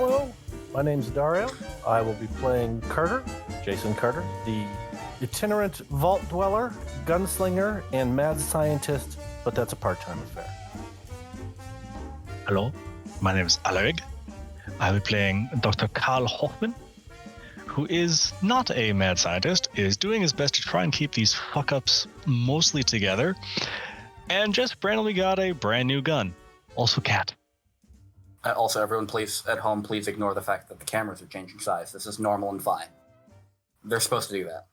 Hello, my name's Adarael. I will be playing Carter, Jason Carter, the itinerant vault dweller, gunslinger, and mad scientist, but that's a part-time affair. Hello, my name is Alereg. I'll be playing Dr. Karl Hoffman, who is not a mad scientist, is doing his best to try and keep these fuck-ups mostly together, and just randomly got a brand new gun. Also cat. Also, everyone please at home, please ignore the fact that the cameras are changing size. This is normal and fine. They're supposed to do that.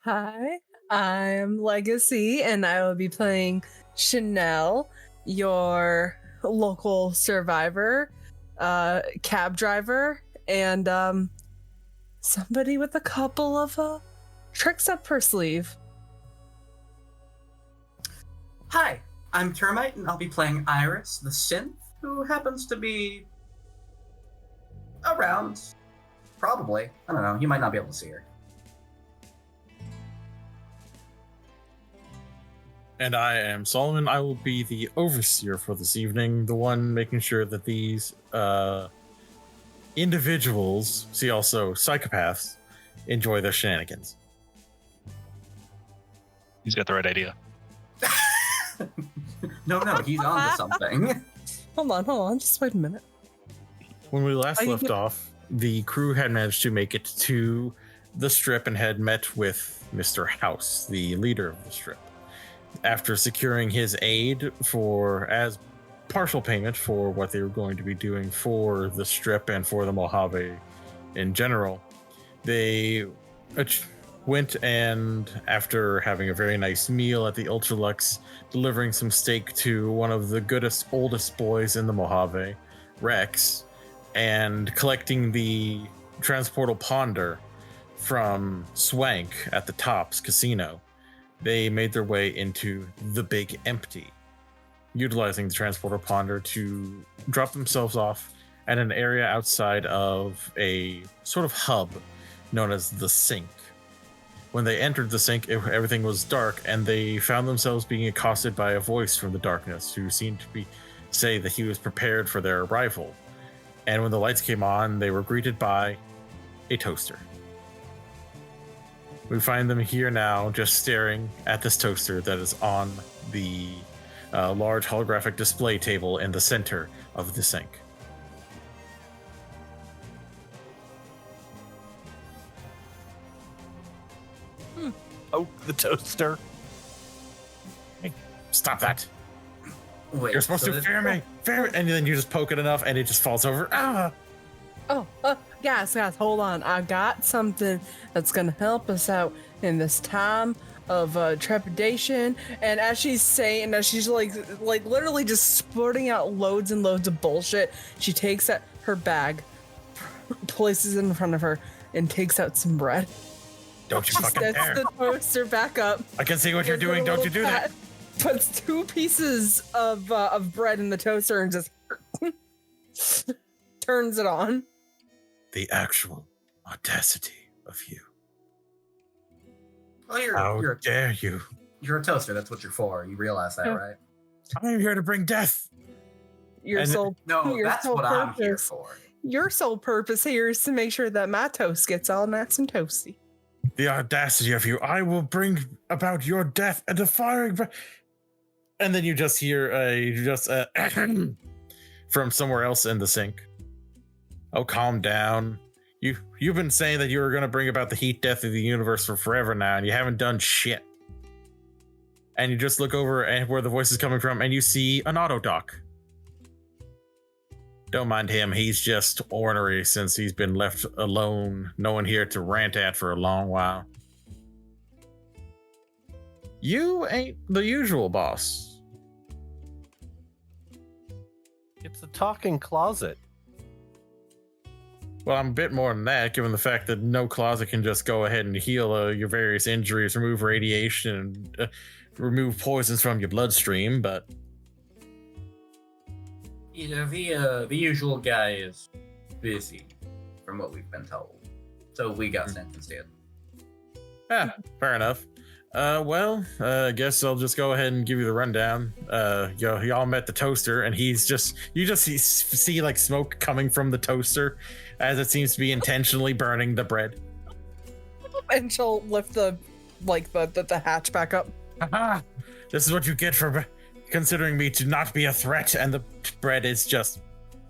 Hi, I'm Legacy, and I will be playing Chanel, your local survivor, cab driver, and somebody with a couple of tricks up her sleeve. Hi, I'm Termite, and I'll be playing Iris, the synth, who happens to be around. Probably. I don't know. You might not be able to see her. And I am Solomon. I will be the overseer for this evening, the one making sure that these individuals, see also psychopaths, enjoy their shenanigans. He's got the right idea. No, he's on to something. Hold on, just wait a minute. When we last left off, the crew had managed to make it to the strip and had met with Mr. House, the leader of the strip. After securing his aid for as partial payment for what they were going to be doing for the strip and for the Mojave in general, they went and, after having a very nice meal at the Ultralux, delivering some steak to one of the goodest, oldest boys in the Mojave, Rex, and collecting the transportal ponder from Swank at the Tops Casino, they made their way into the Big Empty, utilizing the transporter ponder to drop themselves off at an area outside of a sort of hub known as the Sink. When they entered the Sink, everything was dark, and they found themselves being accosted by a voice from the darkness who seemed to say that he was prepared for their arrival. And when the lights came on, they were greeted by a toaster. We find them here now, just staring at this toaster that is on the large holographic display table in the center of the Sink. Poke the toaster. Hey, stop that. Wait, You're supposed to fear me. And then you just poke it enough and it just falls over. Ah! Guys, hold on. I got something that's gonna help us out in this time of trepidation. And as she's saying, as she's like literally just spurting out loads and loads of bullshit, she takes out her bag, places it in front of her, and takes out some bread. Don't you fucking Sets dare. the toaster back up. I can see what you're doing. Don't you do that. Puts 2 pieces of bread in the toaster and just turns it on. The actual audacity of you. Well, How dare you? You're a toaster. That's what you're for. You realize that, right? I'm here to bring death. Your And- sole I'm here purpose. for. Your sole purpose here is to make sure that my toast gets all nice and toasty. The audacity of you. I will bring about your death and the firing. And then you just hear from somewhere else in the Sink. Oh, calm down. You've been saying that you were going to bring about the heat death of the universe for forever now, and you haven't done shit. And you just look over and where the voice is coming from, and you see an auto dock. Don't mind him. He's just ornery since he's been left alone. No one here to rant at for a long while. You ain't the usual boss. It's a talking closet. Well, I'm a bit more than that, given the fact that no closet can just go ahead and heal your various injuries, remove radiation, and remove poisons from your bloodstream, but... Yeah, the usual guy is busy, from what we've been told. So we got sent instead. Yeah, fair enough. I guess I'll just go ahead and give you the rundown. Y'all met the toaster, and you just see like smoke coming from the toaster as it seems to be intentionally burning the bread. And she'll lift the hatch back up. Haha! This is what you get for considering me to not be a threat, and the bread is just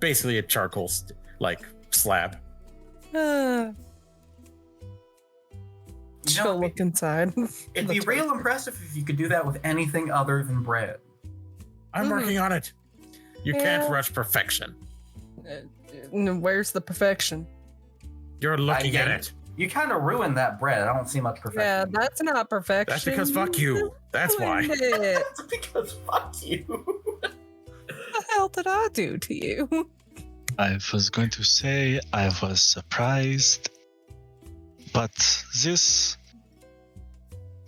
basically a charcoal slab. She'll look inside. It'd be real impressive if you could do that with anything other than bread. I'm working on it. You can't rush perfection. Where's the perfection? You're looking at it. You kind of ruined that bread. I don't see much perfection. Yeah, that's not perfection. That's because fuck you. That's why. That's because fuck you. What the hell did I do to you? I was going to say I was surprised, but this,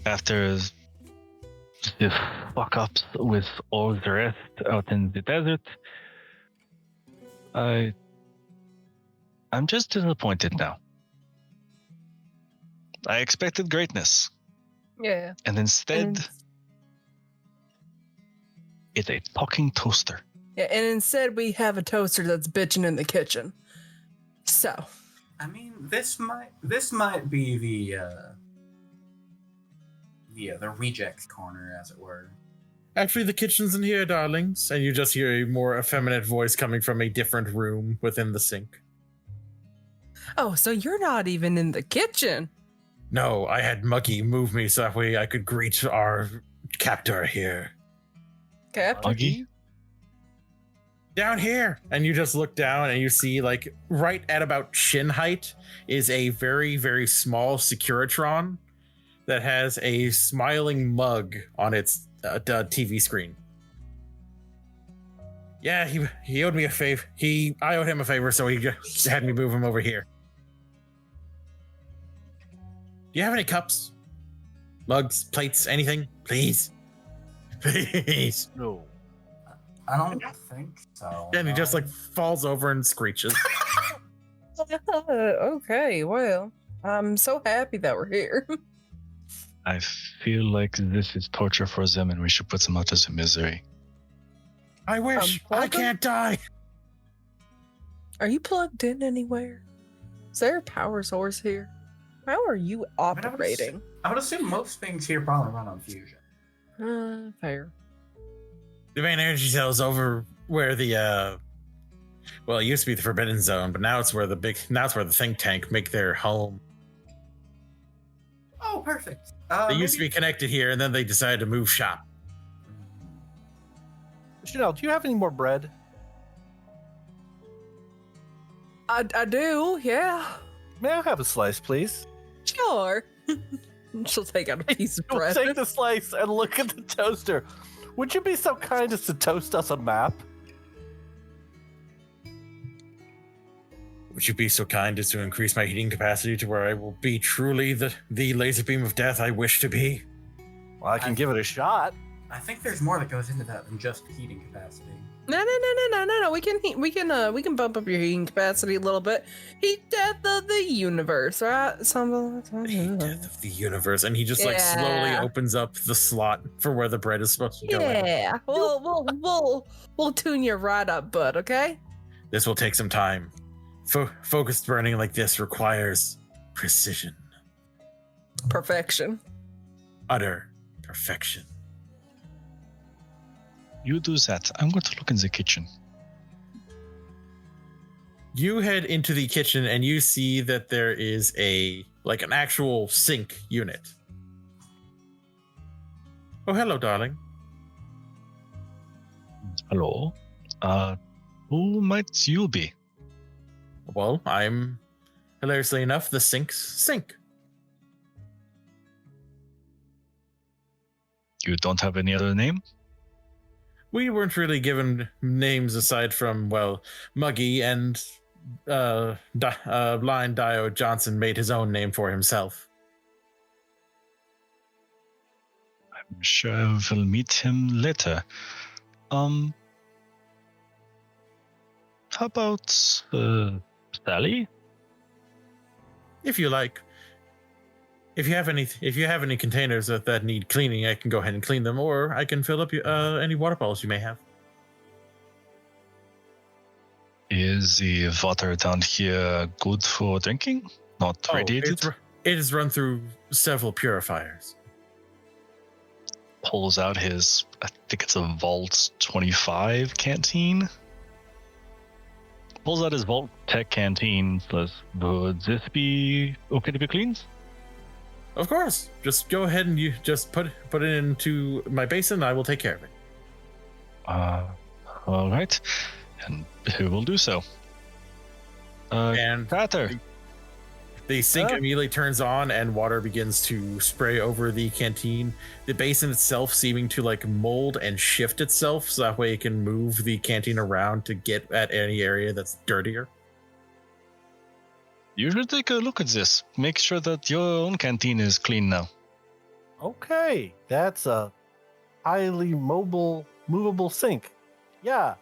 after the fuck-ups with all the rest out in the desert, I'm just disappointed now. I expected greatness. Yeah. And instead, it's a talking toaster. Yeah, and instead we have a toaster that's bitching in the kitchen. So, I mean, this might be the rejects corner, as it were. Actually, the kitchen's in here, darlings, and you just hear a more effeminate voice coming from a different room within the sink. oh, so you're not even in the kitchen. No, I had Muggy move me so that way I could greet our captor here. Captain? Muggy? Down here! And you just look down and you see, like, right at about shin height is a very, very small Securitron that has a smiling mug on its TV screen. Yeah, he owed me a favor. I owed him a favor, so he just had me move him over here. Do you have any cups? Mugs, plates, anything? Please. Please. No. I don't think so. And he just like falls over and screeches. Okay, well, I'm so happy that we're here. I feel like this is torture for them and we should put them out of the misery. I wish. I can't die. Are you plugged in anywhere? Is there a power source here? How are you operating? I would assume most things here probably run on fusion. Fair. The main energy cell is over where the well, it used to be the Forbidden Zone, but now it's where the think tank make their home. Oh, perfect. They used to be connected here, and then they decided to move shop. Chanel, do you have any more bread? I do, yeah. May I have a slice, please? Sure. She'll take out a piece of You'll bread. take the slice and look at the toaster. Would you be so kind as to toast us a map? Would you be so kind as to increase my heating capacity to where I will be truly the laser beam of death I wish to be? Well, I can give it a shot. I think there's more that goes into that than just heating capacity. No. We can bump up your heating capacity a little bit. Heat death of the universe, right? Something. The death of the universe, and he just like slowly opens up the slot for where the bread is supposed to go. Yeah, we'll tune you right up, bud. Okay. This will take some time. Focused burning like this requires precision, Perfection. utter perfection. You do that. I'm going to look in the kitchen. You head into the kitchen and you see that there is an actual sink unit. Oh, hello, darling. Hello. Who might you be? Well, I'm, hilariously enough, the sink's sink. You don't have any other name? We weren't really given names aside from, well, Muggy, and Blind Dio Johnson made his own name for himself. I'm sure we'll meet him later. How about Sally? If you like. If you have any containers that need cleaning, I can go ahead and clean them, or I can fill up any water bottles you may have. Is the water down here good for drinking? Not radiated? It is run through several purifiers. Pulls out his, I think it's a Vault 25 canteen. Pulls out his Vault Tech canteen. Says, would this be okay to be cleaned? Of course. Just go ahead and you just put it into my basin. I will take care of it. All right. And who will do so? And Carter. the sink immediately turns on and water begins to spray over the canteen. The basin itself seeming to like mold and shift itself so that way it can move the canteen around to get at any area that's dirtier. You should take a look at this. Make sure that your own canteen is clean now. Okay, that's a highly movable sink. Yeah.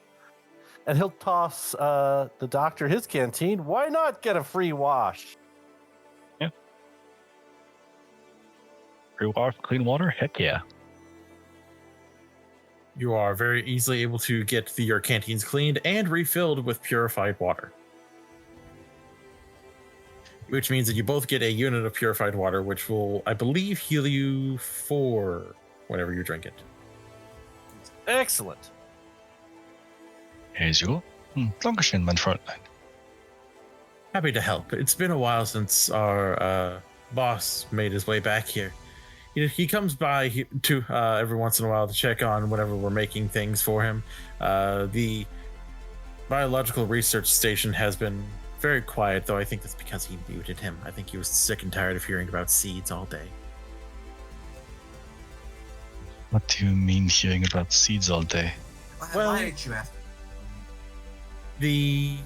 And he'll toss the doctor his canteen. Why not get a free wash? Yeah. Free wash, clean water? Heck yeah. You are very easily able to get your canteens cleaned and refilled with purified water. Which means that you both get a unit of purified water, which will, I believe, heal you for whenever you drink it. Excellent. Here's you. Dankeschön, mein Fräulein. Happy to help. It's been a while since our boss made his way back here. He comes by to every once in a while to check on whenever we're making things for him. The biological research station has been very quiet, though I think that's because he muted him. I think he was sick and tired of hearing about seeds all day. What do you mean hearing about seeds all day? Why did you ask? The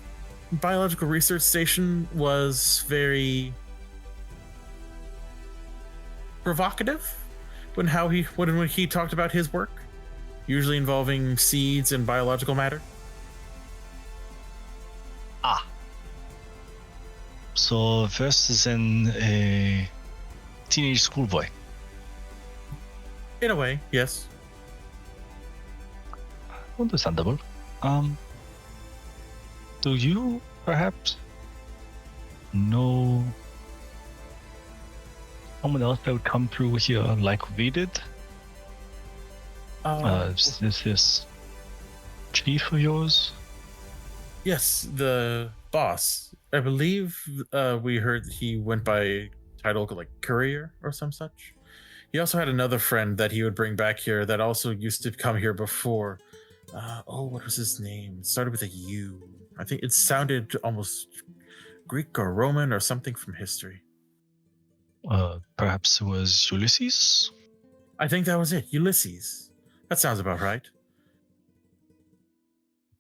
biological research station was very provocative when he talked about his work, usually involving seeds and biological matter. Ah. So versus a teenage schoolboy. In a way, yes. Understandable. Do you perhaps know someone else that would come through here like we did? Is this chief of yours? Yes, the boss. I believe we heard that he went by title like courier or some such. He also had another friend that he would bring back here that also used to come here before. What was his name? It started with a U. I think it sounded almost Greek or Roman or something from history. Perhaps it was Ulysses? I think that was it. Ulysses. That sounds about right.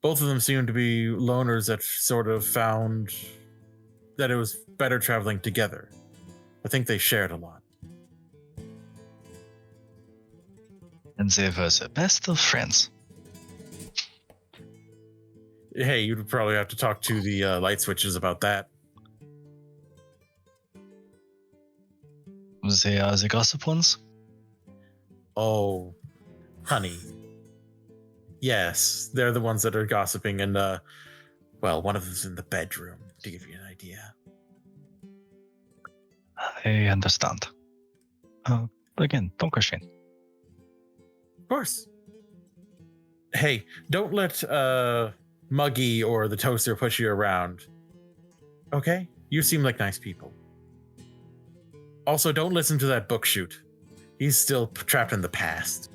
Both of them seemed to be loners that sort of found that it was better traveling together. I think they shared a lot. And they were the best of friends. Hey, you'd probably have to talk to the light switches about that. They are the gossip ones? Oh, honey. Yes, they're the ones that are gossiping, and one of them's in the bedroom, to give you an idea. I understand. Again, Dankeschön. Of course. Hey, don't let Muggy or the toaster push you around. Okay? You seem like nice people. Also, don't listen to that book shoot. He's still trapped in the past.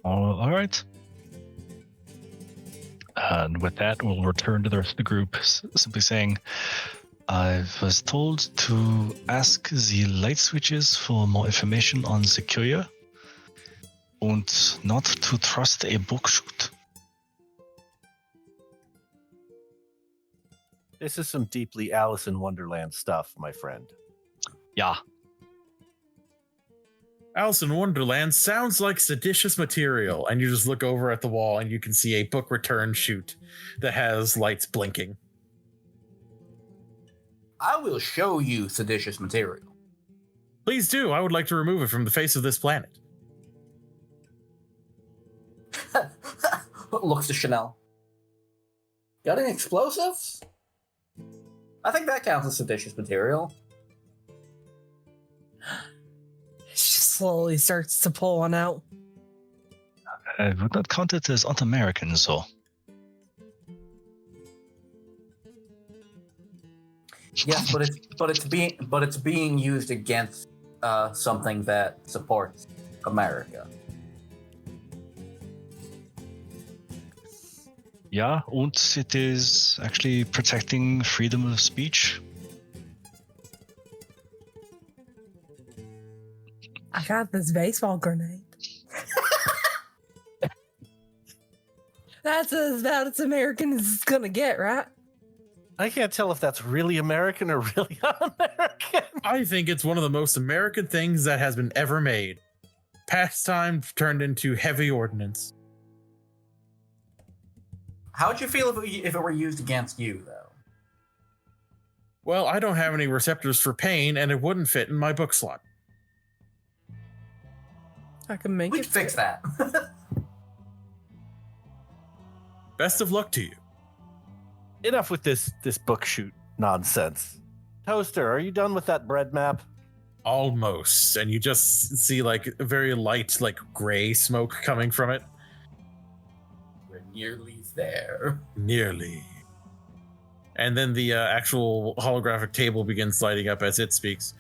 All right. And with that, we'll return to the rest of the group, simply saying, I was told to ask the light switches for more information on the courier and not to trust a book shoot. This is some deeply Alice in Wonderland stuff, my friend. Yeah. Alice in Wonderland sounds like seditious material, and you just look over at the wall and you can see a book return chute that has lights blinking. I will show you seditious material. Please do. I would like to remove it from the face of this planet. Looks to Chanel. Got any explosives? I think that counts as seditious material. She slowly starts to pull one out. I would not count it as un-American, so. Yes, but it's being used against something that supports America. Yeah, and it is actually protecting freedom of speech. I got this baseball grenade. That's about as American as it's gonna get, right? I can't tell if that's really American or really un-American. I think it's one of the most American things that has been ever made. Pastime turned into heavy ordnance. How would you feel if it were used against you, though? Well, I don't have any receptors for pain, and it wouldn't fit in my book slot. I can make We'd it. fix that. Best of luck to you. Enough with this book shoot nonsense. Toaster, are you done with that bread map? Almost. And you just see like a very light, like gray smoke coming from it. We're nearly there. Nearly. And then the actual holographic table begins lighting up as it speaks.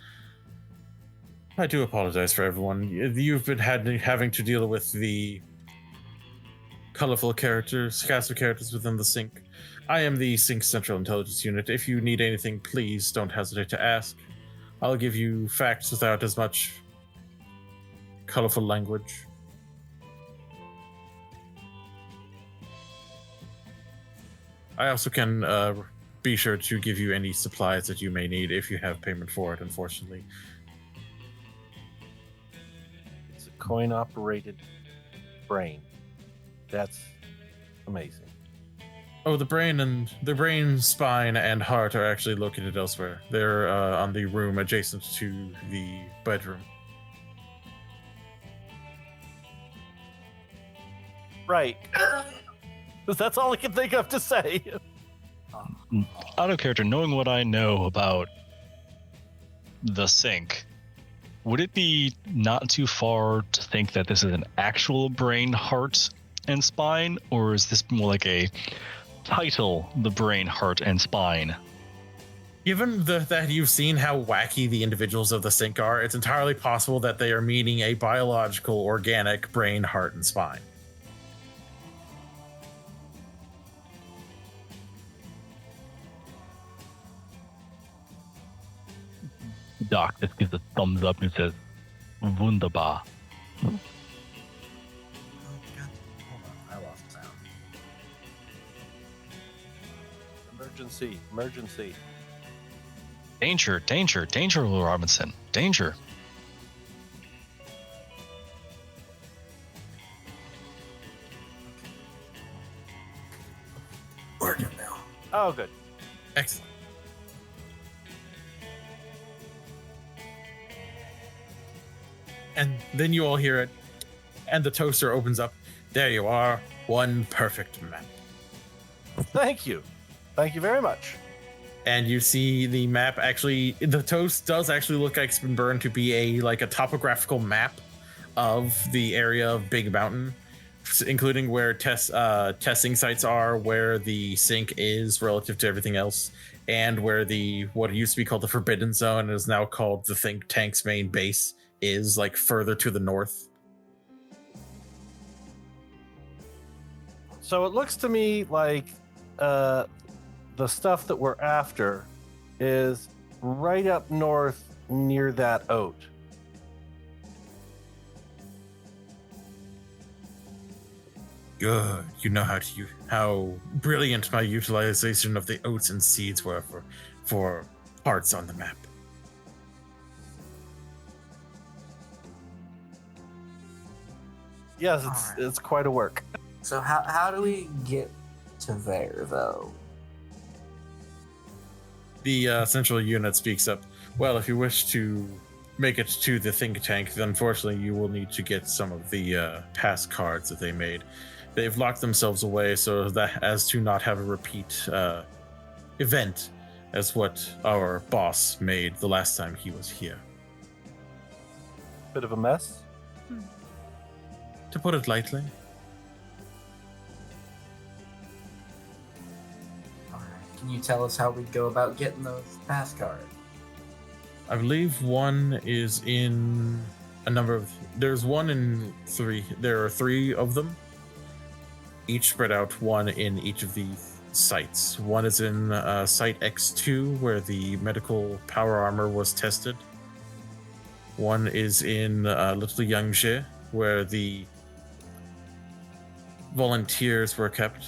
I do apologize for everyone. You've been having to deal with the colorful cast of characters within the sync. I am the Sync Central Intelligence Unit. If you need anything, please don't hesitate to ask. I'll give you facts without as much colorful language. I also can be sure to give you any supplies that you may need if you have payment for it, unfortunately. It's a coin-operated brain. That's amazing. Oh, the brain, spine, and heart are actually located elsewhere. They're on the room adjacent to the bedroom. Right. That's all I can think of to say. Out of character, knowing what I know about the sync, would it be not too far to think that this is an actual brain, heart, and spine, or is this more like a title, the brain, heart, and spine? Given that you've seen how wacky the individuals of the sync are, it's entirely possible that they are meaning a biological, organic brain, heart, and spine. Doc just gives a thumbs up and says, "Wunderbar." Oh, God. Hold on. I lost sound. Emergency. Danger, danger, danger, Will Robinson. Danger. Working now. Oh, good. Excellent. And then you all hear it, and the toaster opens up. There you are, one perfect map. Thank you. Thank you very much. And you see the map actually, the toast does actually look like it's been burned to be a topographical map of the area of Big Mountain, including where testing sites are, where the sync is relative to everything else, and where what used to be called the Forbidden Zone is now called the Think Tank's main base is, like, further to the north. So it looks to me like the stuff that we're after is right up north near that oat. Good. You know how brilliant my utilization of the oats and seeds were for parts on the map. Yes, Alright. it's quite a work. So how do we get to there, though? The central unit speaks up. Well, if you wish to make it to the think tank, then unfortunately you will need to get some of the pass cards that they made. They've locked themselves away so that as to not have a repeat event as what our boss made the last time he was here. Bit of a mess. To put it lightly. All right. Can you tell us how we go about getting those pass cards? I believe one is in a number of... There's one in 3. There are 3 of them. Each spread out, one in each of the sites. One is in Site X2, where the medical power armor was tested. One is in Little Yangzhe, where the volunteers were kept.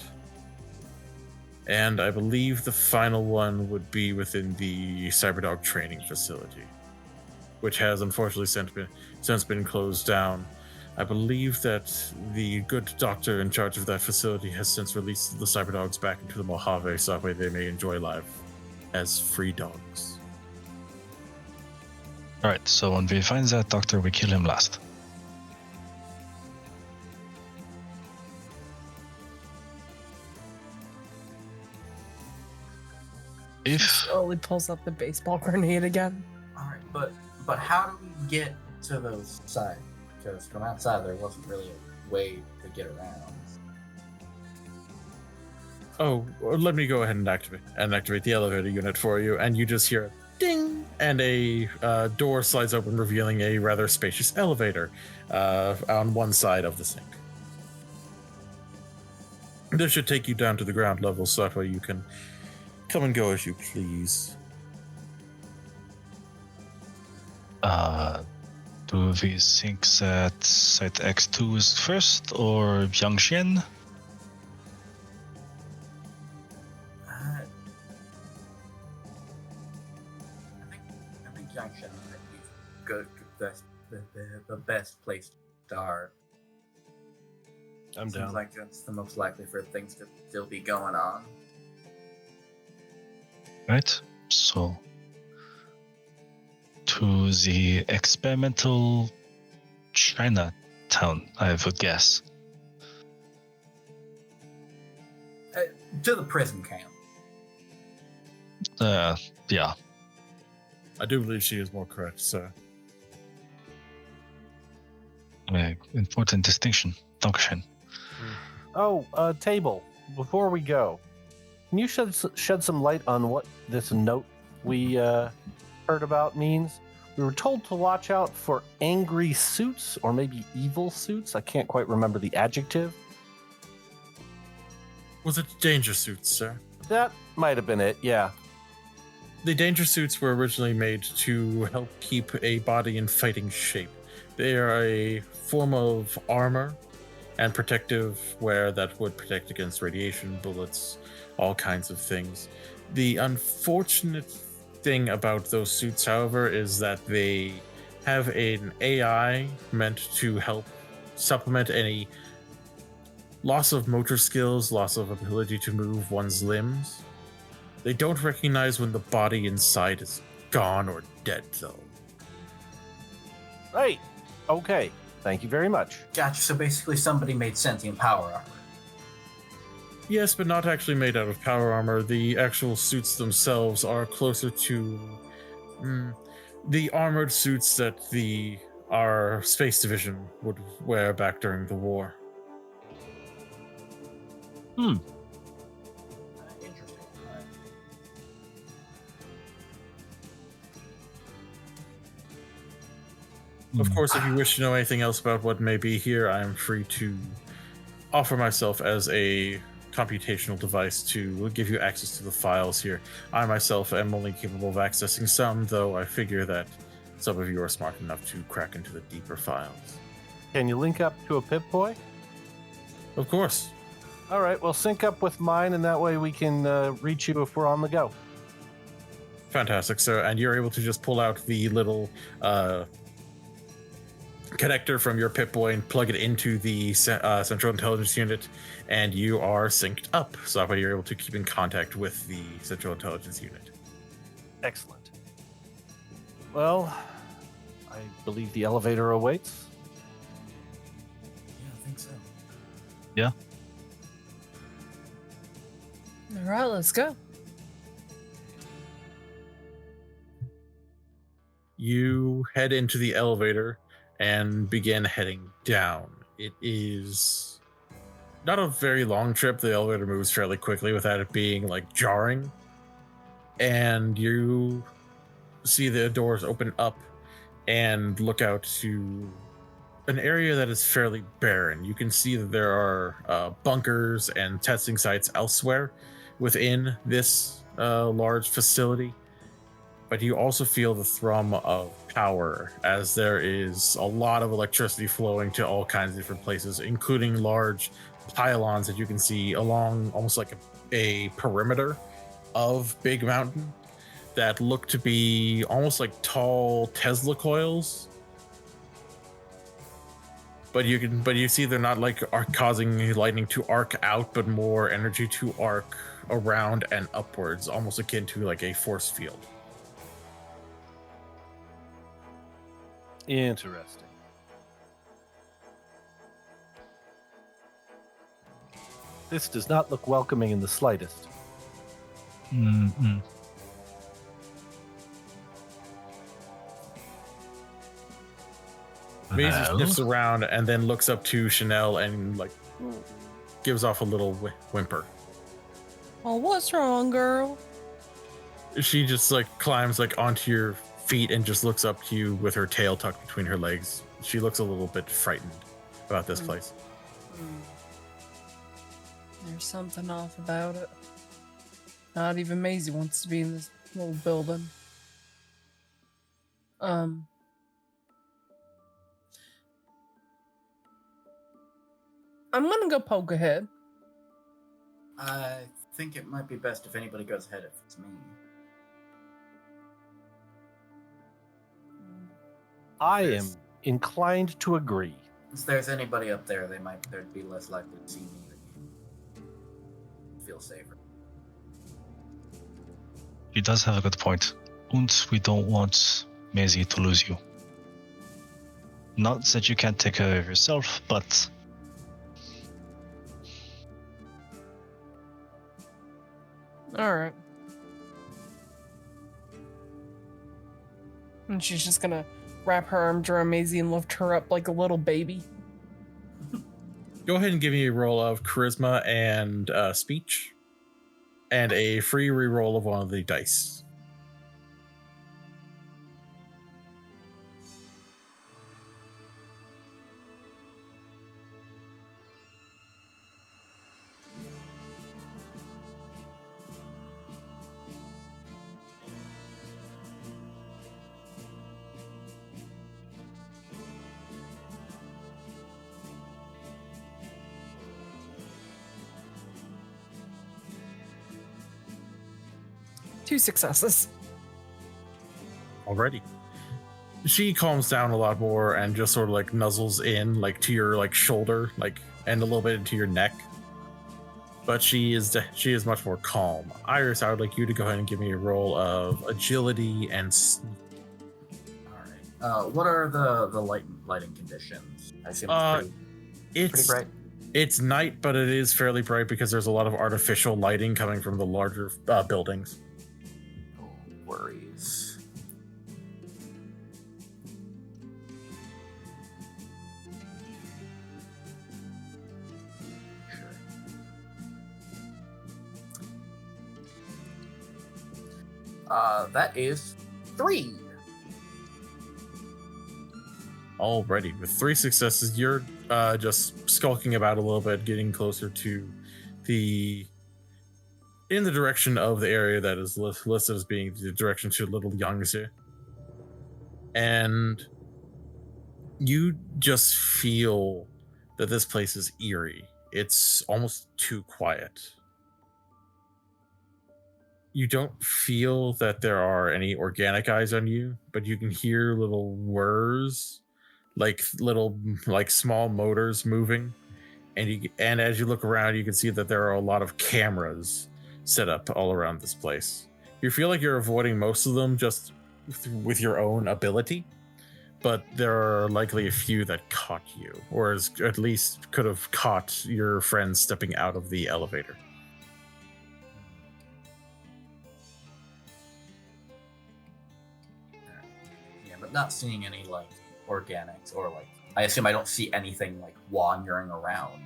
And I believe the final one would be within the Cyberdog training facility, which has unfortunately since been closed down. I believe that the good doctor in charge of that facility has since released the Cyberdogs back into the Mojave so that way they may enjoy life as free dogs. Alright, so when we find that doctor, we kill him last. If Slowly pulls up the baseball grenade again. All right, but how do we get to those sides? Because from outside there wasn't really a way to get around. Oh, let me go ahead and activate the elevator unit for you, and you just hear a ding, and a door slides open, revealing a rather spacious elevator on one side of the sink. This should take you down to the ground level, so that way you can come and go as you please. do we think that Site X2 is first or Yangxian? I think Junction might be good. The best place to start. I'm Seems down. like that's the most likely for things to still be going on. Right, so to the experimental Chinatown, I would guess. To the prison camp. Yeah. I do believe she is more correct, sir. Important distinction. Dankeschön. Oh, table. Before we go, can you shed some light on what this note we heard about means? We were told to watch out for angry suits, or maybe evil suits. I can't quite remember the adjective. Was it danger suits, sir? That might have been it, yeah. The danger suits were originally made to help keep a body in fighting shape. They are a form of armor and protective wear that would protect against radiation, bullets, all kinds of things. The unfortunate thing about those suits, however, is that they have an AI meant to help supplement any loss of motor skills, loss of ability to move one's limbs. They don't recognize when the body inside is gone or dead, though. Right. Okay. Thank you very much. Gotcha. So basically, somebody made sentient power armor. Yes, but not actually made out of power armor. The actual suits themselves are closer to the armored suits that our space division would wear back during the war. Interesting. Of course, if you wish to know anything else about what may be here, I am free to offer myself as a computational device to give you access to the files here. I myself am only capable of accessing some, though I figure that some of you are smart enough to crack into the deeper files. Can you link up to a Pip-Boy? Of course. All right, well, sync up with mine, and that way we can reach you if we're on the go. Fantastic, sir. And you're able to just pull out the little connector from your Pip-Boy and plug it into the Central Intelligence Unit, and you are synced up. So that way you're able to keep in contact with the Central Intelligence Unit. Excellent. Well, I believe the elevator awaits. Yeah, I think so. All right, let's go. You head into the elevator and begin heading down. It is not a very long trip. The elevator moves fairly quickly without it being like jarring. And you see the doors open up and look out to an area that is fairly barren. You can see that there are bunkers and testing sites elsewhere within this large facility. But you also feel the thrum of power, as there is a lot of electricity flowing to all kinds of different places, including large pylons that you can see along almost like a perimeter of Big Mountain that look to be almost like tall Tesla coils. But you see they're not like causing lightning to arc out, but more energy to arc around and upwards, almost akin to like a force field. Interesting. This does not look welcoming in the slightest. Mm-mm. Maisie Well, sniffs around and then looks up to Chanel and like gives off a little whimper. Oh, what's wrong, girl? She just like climbs like onto your feet and just looks up to you with her tail tucked between her legs. She looks a little bit frightened about this place. There's something off about it. Not even Maisie wants to be in this little building. I'm gonna go poke ahead. I think it might be best if anybody goes ahead if it's me. I am inclined to agree. If there's anybody up there, they'd be less likely to see me than you. Feel safer. he does have a good point. And we don't want Maisie to lose you. Not that you can't take care of yourself, but Alright. And she's just gonna wrap her arms around Maisie and lift her up like a little baby. Go ahead and give me a roll of charisma and speech, and a free reroll of one of the dice. Two successes. Already. She calms down a lot more and just sort of like nuzzles in like to your like shoulder, like, and a little bit into your neck. But she is much more calm. Iris, I would like you to go ahead and give me a roll of agility and sneak. All right. What are the lighting conditions? I assume it's pretty bright. It's night, but it is fairly bright because there's a lot of artificial lighting coming from the larger buildings. No worries. Sure. That is 3. Alrighty, with 3 successes, you're just skulking about a little bit, getting closer to in the direction of the area that is listed as being the direction to Little Yangtze. And you just feel that this place is eerie. It's almost too quiet. You don't feel that there are any organic eyes on you, but you can hear little whirs, like small motors moving, and as you look around, you can see that there are a lot of cameras set up all around this place. You feel like you're avoiding most of them just with your own ability, but there are likely a few that caught you, or at least could have caught your friends stepping out of the elevator. Yeah, but not seeing any like organics or like. I assume I don't see anything like wandering around.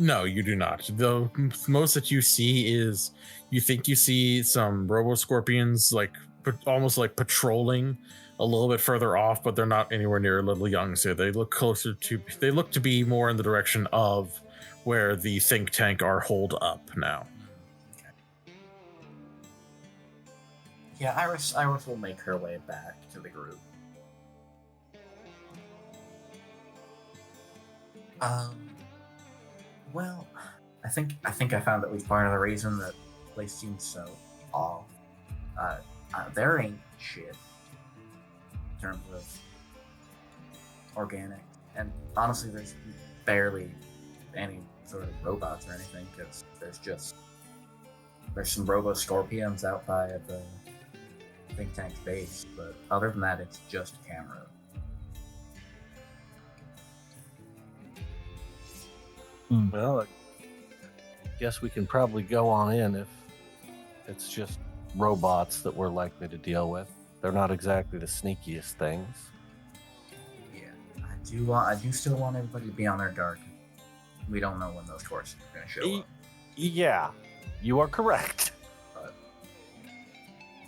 No, you do not. The most that you see is you think you see some robo-scorpions like almost like patrolling a little bit further off, but they're not anywhere near Little Young, so they look they look to be more in the direction of where the think tank are holed up now. Okay. Yeah, Iris will make her way back to the group. Well, I think I found at least part of the reason that the place seems so off. There ain't shit in terms of organic, and honestly, there's barely any sort of robots or anything because there's some robo scorpions out by the think tank's base, but other than that, it's just camera. Well, I guess we can probably go on in if it's just robots that we're likely to deal with. They're not exactly the sneakiest things. Yeah, I do still want everybody to be on their guard. We don't know when those horses are going to show up. Yeah, you are correct. But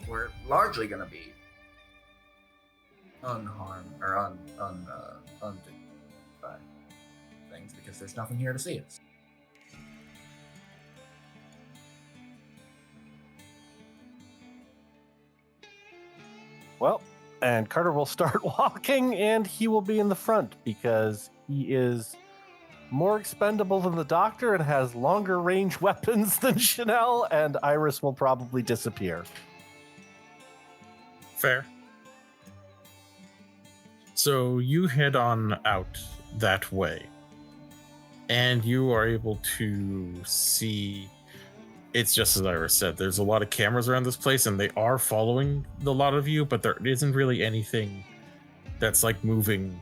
we're largely going to be unharmed or undone by things because there's nothing here to see us. Well, and Carter will start walking and he will be in the front because he is more expendable than the doctor and has longer range weapons than Chanel, and Iris will probably disappear. Fair. So you head on out that way, and you are able to see. It's just as Iris said, there's a lot of cameras around this place, and they are following a lot of you, but there isn't really anything that's like moving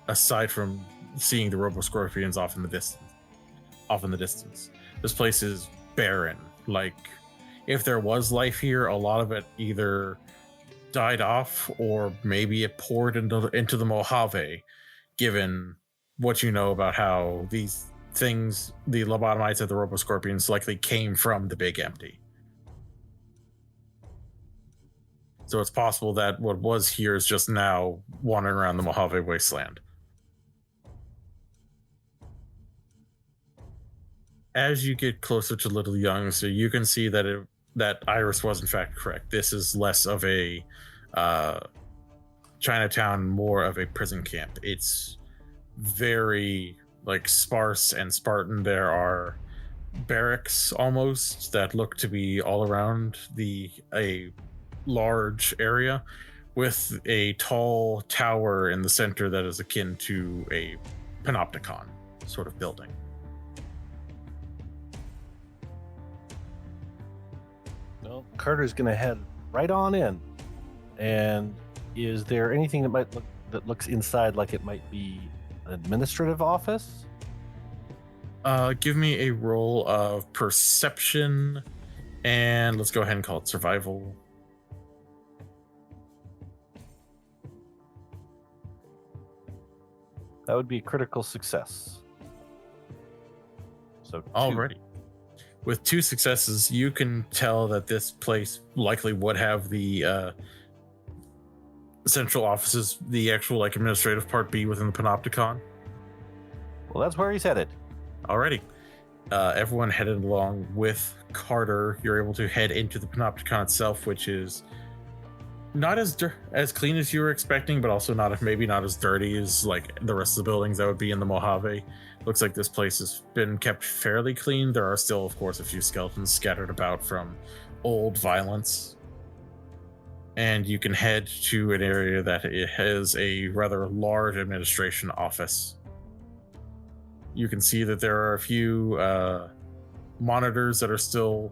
aside from seeing the robo-scorpions off in the distance. This place is barren. Like, if there was life here, a lot of it either died off or maybe it poured into the Mojave, given what you know about how these things, the lobotomites and the robo-scorpions, likely came from the Big Empty. So it's possible that what was here is just now wandering around the Mojave wasteland. As you get closer to Little Young, so you can see that that Iris was in fact correct. This is less of a Chinatown, more of a prison camp. It's very like sparse and Spartan. There are barracks almost that look to be all around a large area with a tall tower in the center that is akin to a panopticon sort of building. Well, Carter's going to head right on in. And is there anything that looks inside like it might be an administrative office? Give me a roll of perception, and let's go ahead and call it survival. That would be a critical success. So Alrighty. With 2 successes, you can tell that this place likely would have the central offices, the actual like administrative part be within the panopticon. Well, that's where he's headed. Alrighty. Everyone headed along with Carter. You're able to head into the panopticon itself, which is not as clean as you were expecting, but also maybe not as dirty as like the rest of the buildings that would be in the Mojave. Looks like this place has been kept fairly clean. There are still, of course, a few skeletons scattered about from old violence. And you can head to an area that it has a rather large administration office. You can see that there are a few monitors that are still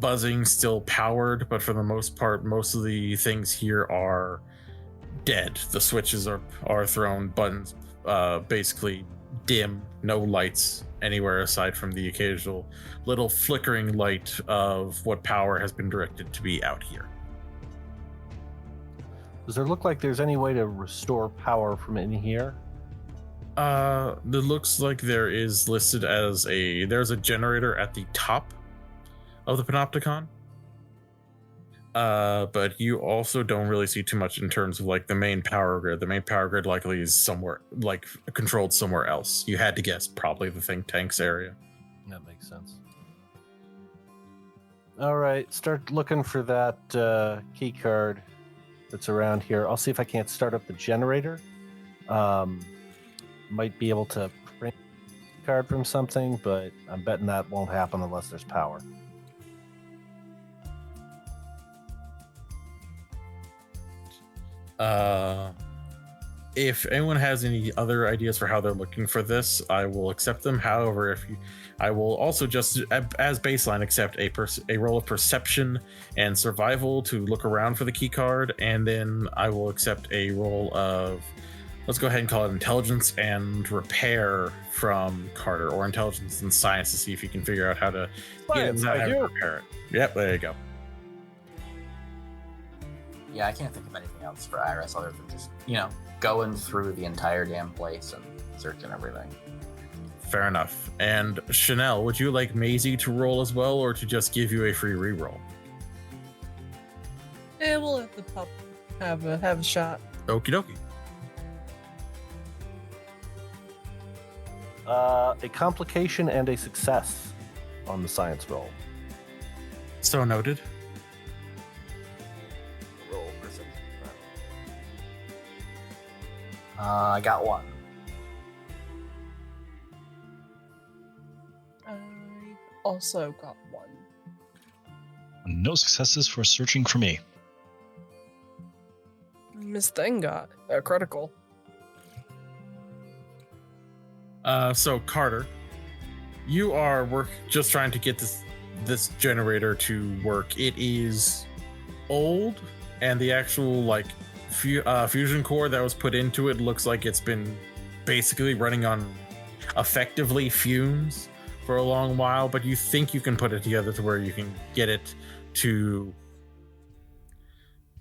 buzzing, still powered, but for the most part, most of the things here are dead. The switches are thrown, buttons basically dim, no lights anywhere aside from the occasional little flickering light of what power has been directed to be out here. Does there look like there's any way to restore power from in here? It looks like there is listed as there's a generator at the top of the Panopticon. But you also don't really see too much in terms of like the main power grid. The main power grid likely is somewhere like controlled somewhere else. You had to guess probably the think tanks area. That makes sense. All right, start looking for that key card that's around here. I'll see if I can't start up the generator. Might be able to print a card from something, but I'm betting that won't happen unless there's power. If anyone has any other ideas for how they're looking for this, I will accept them. However, I will also just as baseline accept a roll of perception and survival to look around for the key card, and then I will accept a roll of, let's go ahead and call it intelligence and repair from Carter, or intelligence and science to see if you can figure out how to Science, how right to here. repair it. Yep, there you go. Yeah, I can't think of anything else for Iris other than just, going through the entire damn place and searching everything. Fair enough. And Chanel, would you like Maisie to roll as well, or to just give you a free reroll? Yeah, we'll let the pup have a shot. Okie dokie. A complication and a success on the science roll. So noted. Roll perception. I got one. I also got one. No successes for searching for me. Miss Thing got a critical. So Carter, you are just trying to get this generator to work. It is old, and the actual fusion core that was put into it looks like it's been basically running on effectively fumes for a long while. But you think you can put it together to where you can get it to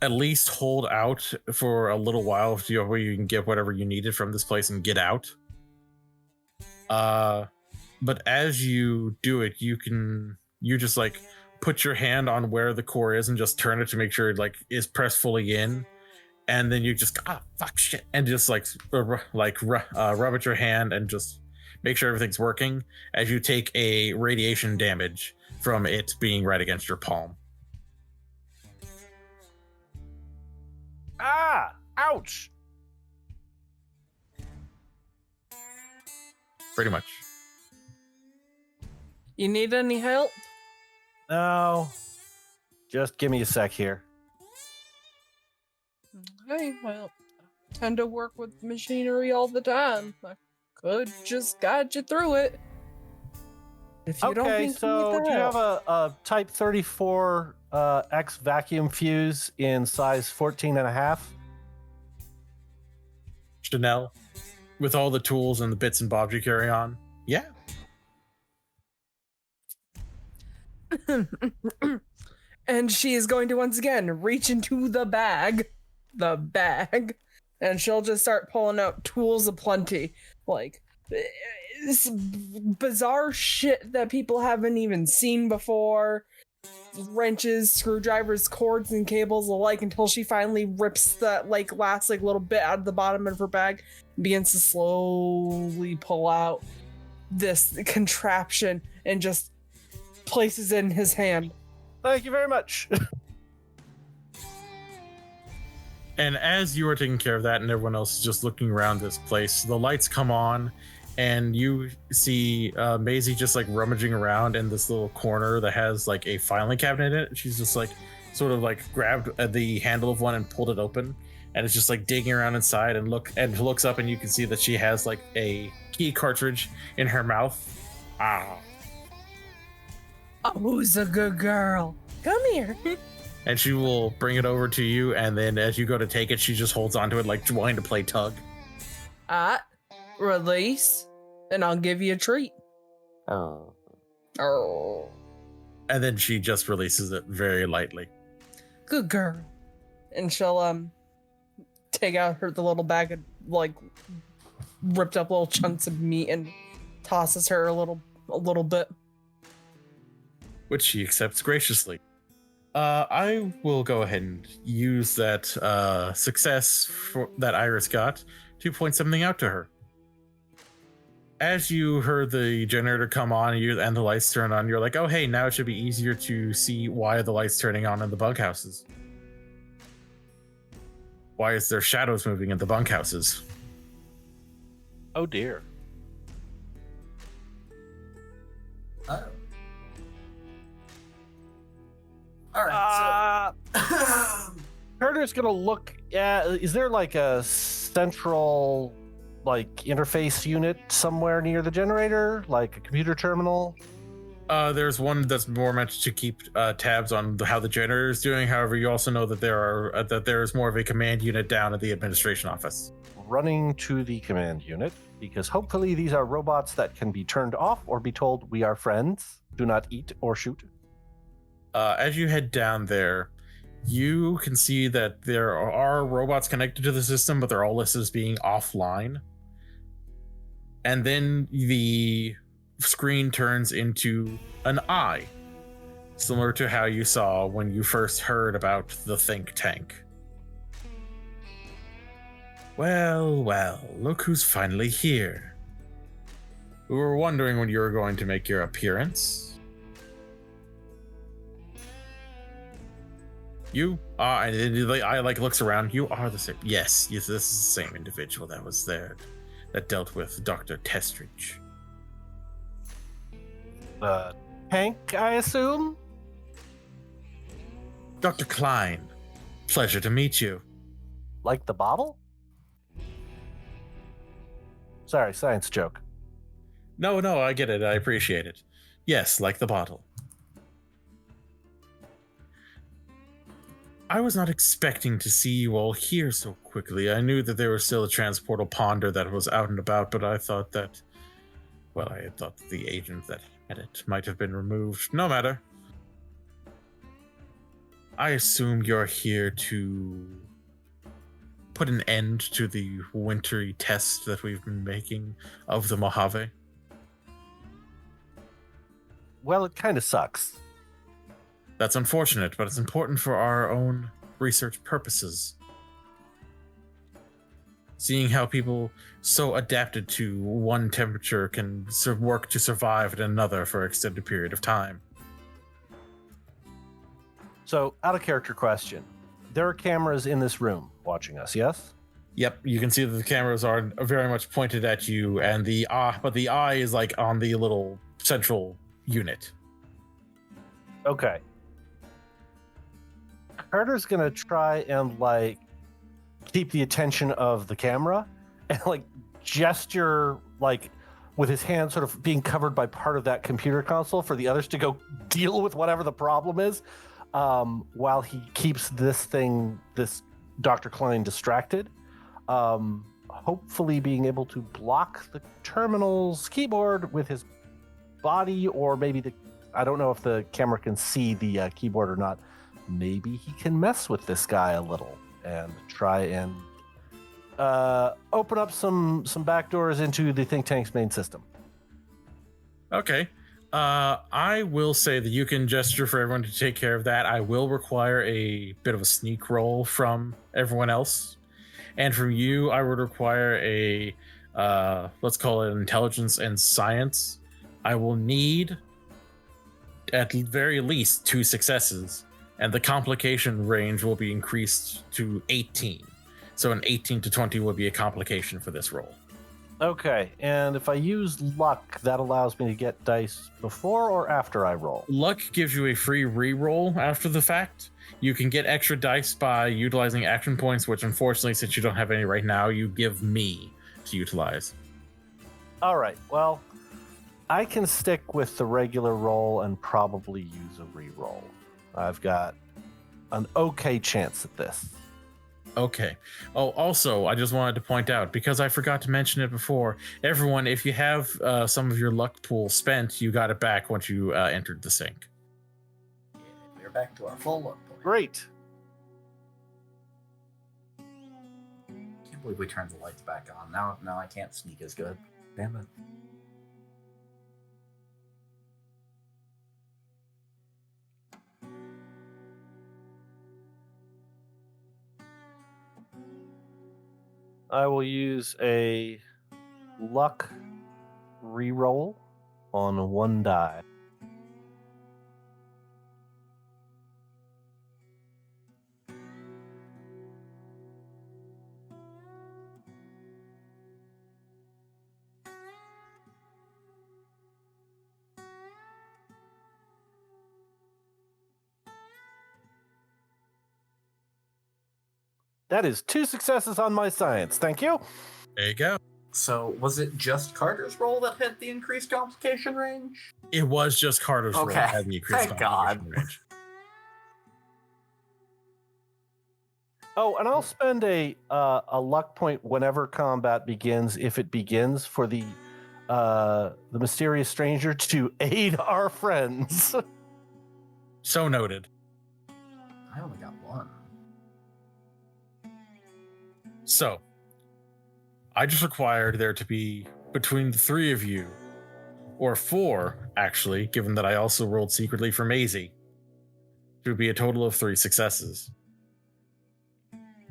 at least hold out for a little while, where you can get whatever you needed from this place and get out. But as you do it, you just put your hand on where the core is and just turn it to make sure it is pressed fully in, and then you just fuck shit and just rub at your hand and just make sure everything's working as you take a radiation damage from it being right against your palm. Ah! Ouch! Pretty much. You need any help? No. Just give me a sec here. Okay, well, I tend to work with machinery all the time. I could just guide you through it. If you don't Okay, think so need do you help. have a Type 34 X vacuum fuse in size 14 and a half? Chanel, with all the tools and the bits and bobs you carry on, yeah. And she is going to once again reach into the bag, and she'll just start pulling out tools aplenty, this bizarre shit that people haven't even seen before, wrenches, screwdrivers, cords, and cables alike, until she finally rips that last little bit out of the bottom of her bag and begins to slowly pull out this contraption and just places it in his hand. Thank you very much. And as you are taking care of that and everyone else is just looking around this place, the lights come on and you see Maisie just rummaging around in this little corner that has a filing cabinet in it. She's just grabbed the handle of one and pulled it open, and it's just digging around inside and looks up, and you can see that she has a key cartridge in her mouth. Oh, who's a good girl? Come here. And she will bring it over to you, and then as you go to take it, she just holds onto it like wanting to play tug. Release, and I'll give you a treat. Oh. Oh, And then she just releases it very lightly. good girl. And she'll take out the little bag of like ripped up little chunks of meat and tosses her a little bit. Which she accepts graciously. I will go ahead and use that success that Iris got to point something out to her. As you heard the generator come on and the lights turn on, you're like, oh, hey, now it should be easier to see why are the lights turning on in the bunkhouses. Why is there shadows moving in the bunkhouses? Oh dear. Oh. All right. Carter's gonna look at. Is there like a central, like interface unit somewhere near the generator, like a computer terminal? There's one that's more meant to keep tabs on how the generator is doing. However, you also know that there's more of a command unit down at the administration office. Running to the command unit, because hopefully these are robots that can be turned off or be told we are friends. Do not eat or shoot. As you head down there, you can see that there are robots connected to the system, but they're all listed as being offline. And then the screen turns into an eye, similar to how you saw when you first heard about the think tank. Well, look who's finally here. We were wondering when you were going to make your appearance. You are, and the eye like looks around. You are the same. Yes, this is the same individual that was there, that dealt with Dr. Testridge. Tank, I assume? Dr. Klein, pleasure to meet you. Like the bottle? Sorry, science joke. No, I get it. I appreciate it. Yes, like the bottle. I was not expecting to see you all here so quickly. I knew that there was still a transportal ponder that was out and about, but I thought that... Well, I had thought that the agent that had it might have been removed. No matter. I assume you're here to put an end to the wintry test that we've been making of the Mojave. Well, it kind of sucks. That's unfortunate, but it's important for our own research purposes. Seeing how people so adapted to one temperature can work to survive at another for an extended period of time. So, out of character question. There are cameras in this room watching us, yes? Yep, you can see that the cameras are very much pointed at you, and but the eye is like on the little central unit. Okay. Carter's gonna try and like keep the attention of the camera and like gesture like with his hand sort of being covered by part of that computer console for the others to go deal with whatever the problem is, while he keeps this Dr. Klein distracted. Hopefully being able to block the terminal's keyboard with his body, or maybe I don't know if the camera can see the keyboard or not. Maybe he can mess with this guy a little and try and open up some back doors into the think tank's main system. Okay. I will say that you can gesture for everyone to take care of that. I will require a bit of a sneak roll from everyone else. And from you, I would require a, let's call it intelligence and science. I will need at very least 2 successes. And the complication range will be increased to 18. So an 18 to 20 will be a complication for this roll. Okay, and if I use luck, that allows me to get dice before or after I roll? Luck gives you a free re-roll after the fact. You can get extra dice by utilizing action points, which unfortunately, since you don't have any right now, you give me to utilize. All right, well, I can stick with the regular roll and probably use a reroll. I've got an okay chance at this. Okay. Oh, also, I just wanted to point out, because I forgot to mention it before, everyone, if you have some of your luck pool spent, you got it back once you entered the sink. Yeah, we're back to our full luck point. Great. Can't believe we turned the lights back on. Now I can't sneak as good. Damn it. I will use a luck reroll on one die. That is 2 successes on my science. Thank you. There you go. So, was it just Carter's roll that hit the increased complication range? It was just Carter's roll Okay. that had the increased Thank God. complication range. Oh, and I'll spend a luck point whenever combat begins, if it begins, for the mysterious stranger to aid our friends. So noted. I only got one. So, I just required there to be, between the 3 of you, or 4, actually, given that I also rolled secretly for Maisie, to be a total of 3 successes.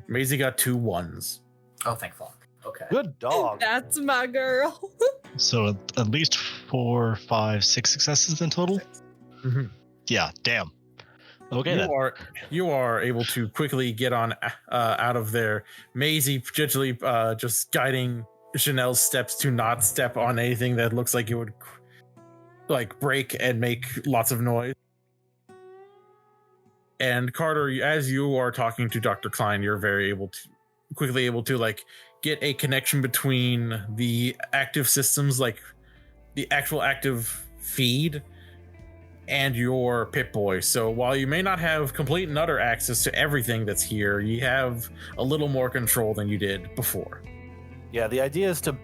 Maisie got 2 1s. Oh, thank fuck. Okay. Good dog. That's my girl. So at least 4, 5, 6 successes in total? Mhm. Yeah, damn. Okay, then. You are able to quickly get on out of there. Maisie gently just guiding Chanel's steps to not step on anything that looks like it would like break and make lots of noise. And Carter, as you are talking to Dr. Klein, you're very quickly able to like get a connection between the active systems, like the actual active feed, and your Pip-Boy. So while you may not have complete and utter access to everything that's here, you have a little more control than you did before. Yeah, the idea is to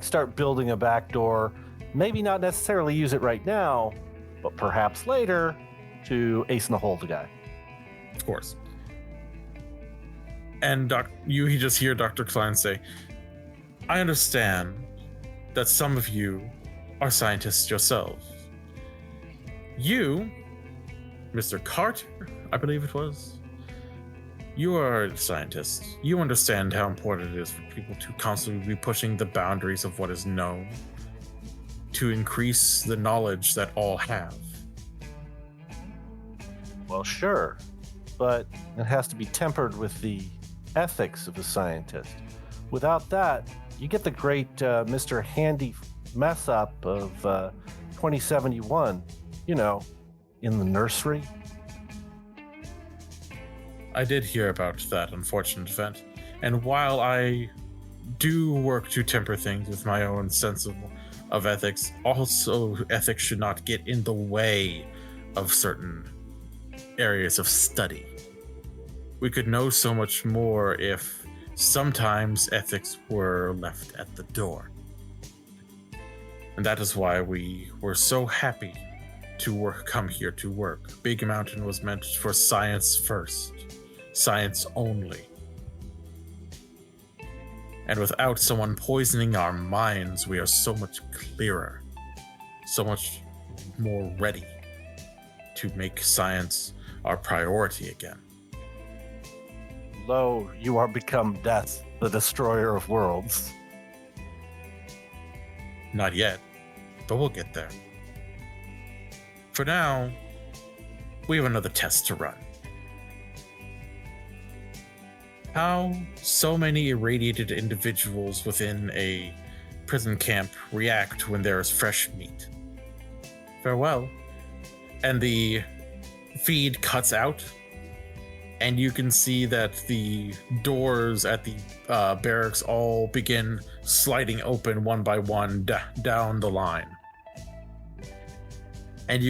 start building a backdoor. Maybe not necessarily use it right now, but perhaps later to ace in the hole the guy. Of course. And you just hear Dr. Klein say, I understand that some of you are scientists yourselves. You, Mr. Carter, I believe it was, you are a scientist. You understand how important it is for people to constantly be pushing the boundaries of what is known to increase the knowledge that all have. Well, sure, but it has to be tempered with the ethics of a scientist. Without that, you get the great Mr. Handy mess up of 2071, in the nursery. I did hear about that unfortunate event, and while I do work to temper things with my own sense of ethics, also ethics should not get in the way of certain areas of study. We could know so much more if sometimes ethics were left at the door. And that is why we were so happy to come here to work. Big Mountain was meant for science first, science only. And without someone poisoning our minds, we are so much clearer, so much more ready to make science our priority again. Lo, you are become death, the destroyer of worlds. Not yet, but we'll get there. For now, we have another test to run. How so many irradiated individuals within a prison camp react when there is fresh meat. Farewell. And the feed cuts out, and you can see that the doors at the barracks all begin sliding open one by one down the line. And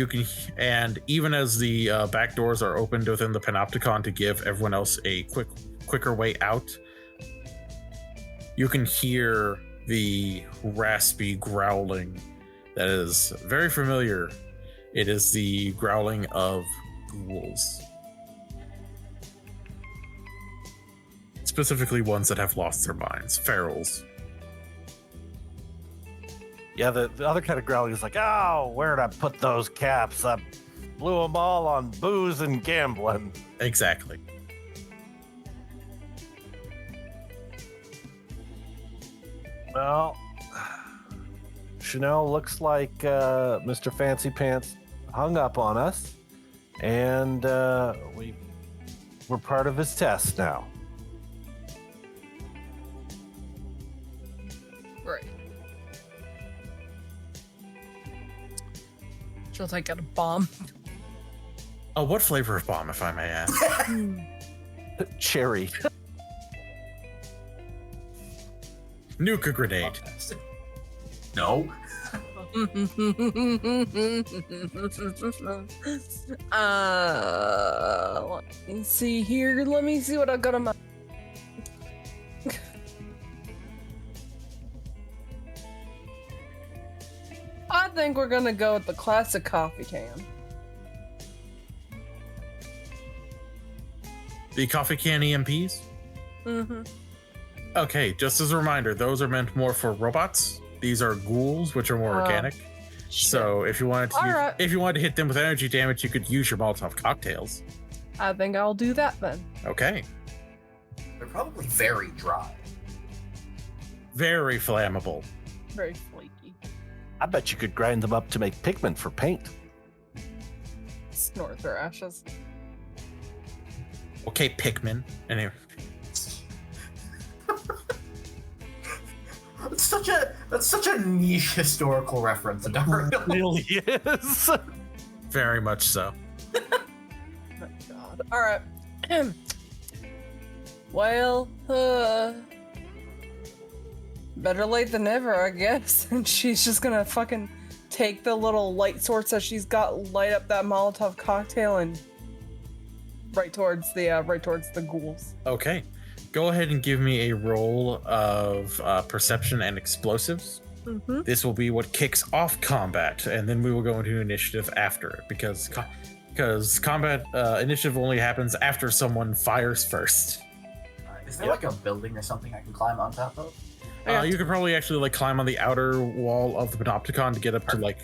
and even as the back doors are opened within the panopticon to give everyone else a quicker way out, you can hear the raspy growling that is very familiar. It is the growling of ghouls. Specifically ones that have lost their minds, ferals. Yeah, the other kind of growling is like, oh, where'd I put those caps? I blew them all on booze and gambling. Exactly. Well, Chanel looks like Mr. Fancy Pants hung up on us, and we're part of his test now. Right. She'll take out a bomb. Oh, what flavor of bomb, if I may ask? Cherry. Nuka grenade. No. Let me see here. Let me see what I got on my. I think we're gonna go with the classic coffee can. The coffee can EMPs? Mm-hmm. Okay, just as a reminder, those are meant more for robots. These are ghouls, which are more organic. So if you wanted to, if you wanted to hit them with energy damage, you could use your Molotov cocktails. I think I'll do that then. Okay. They're probably very dry. Very flammable. Very flaky. I bet you could grind them up to make pigment for paint. Snort their ashes. Okay, Pikmin. Anyway. That's such a niche historical reference. Adarael. Really is. Very much so. My God. All right. Well, better late than never, I guess. And she's just gonna fucking take the little light source that she's got, light up that Molotov cocktail, and right towards the ghouls. Okay. Go ahead and give me a roll of perception and explosives. Mm-hmm. This will be what kicks off combat, and then we will go into initiative after it, because combat initiative only happens after someone fires first. Is there like a building or something I can climb on top of? You could probably actually climb on the outer wall of the Panopticon to get up to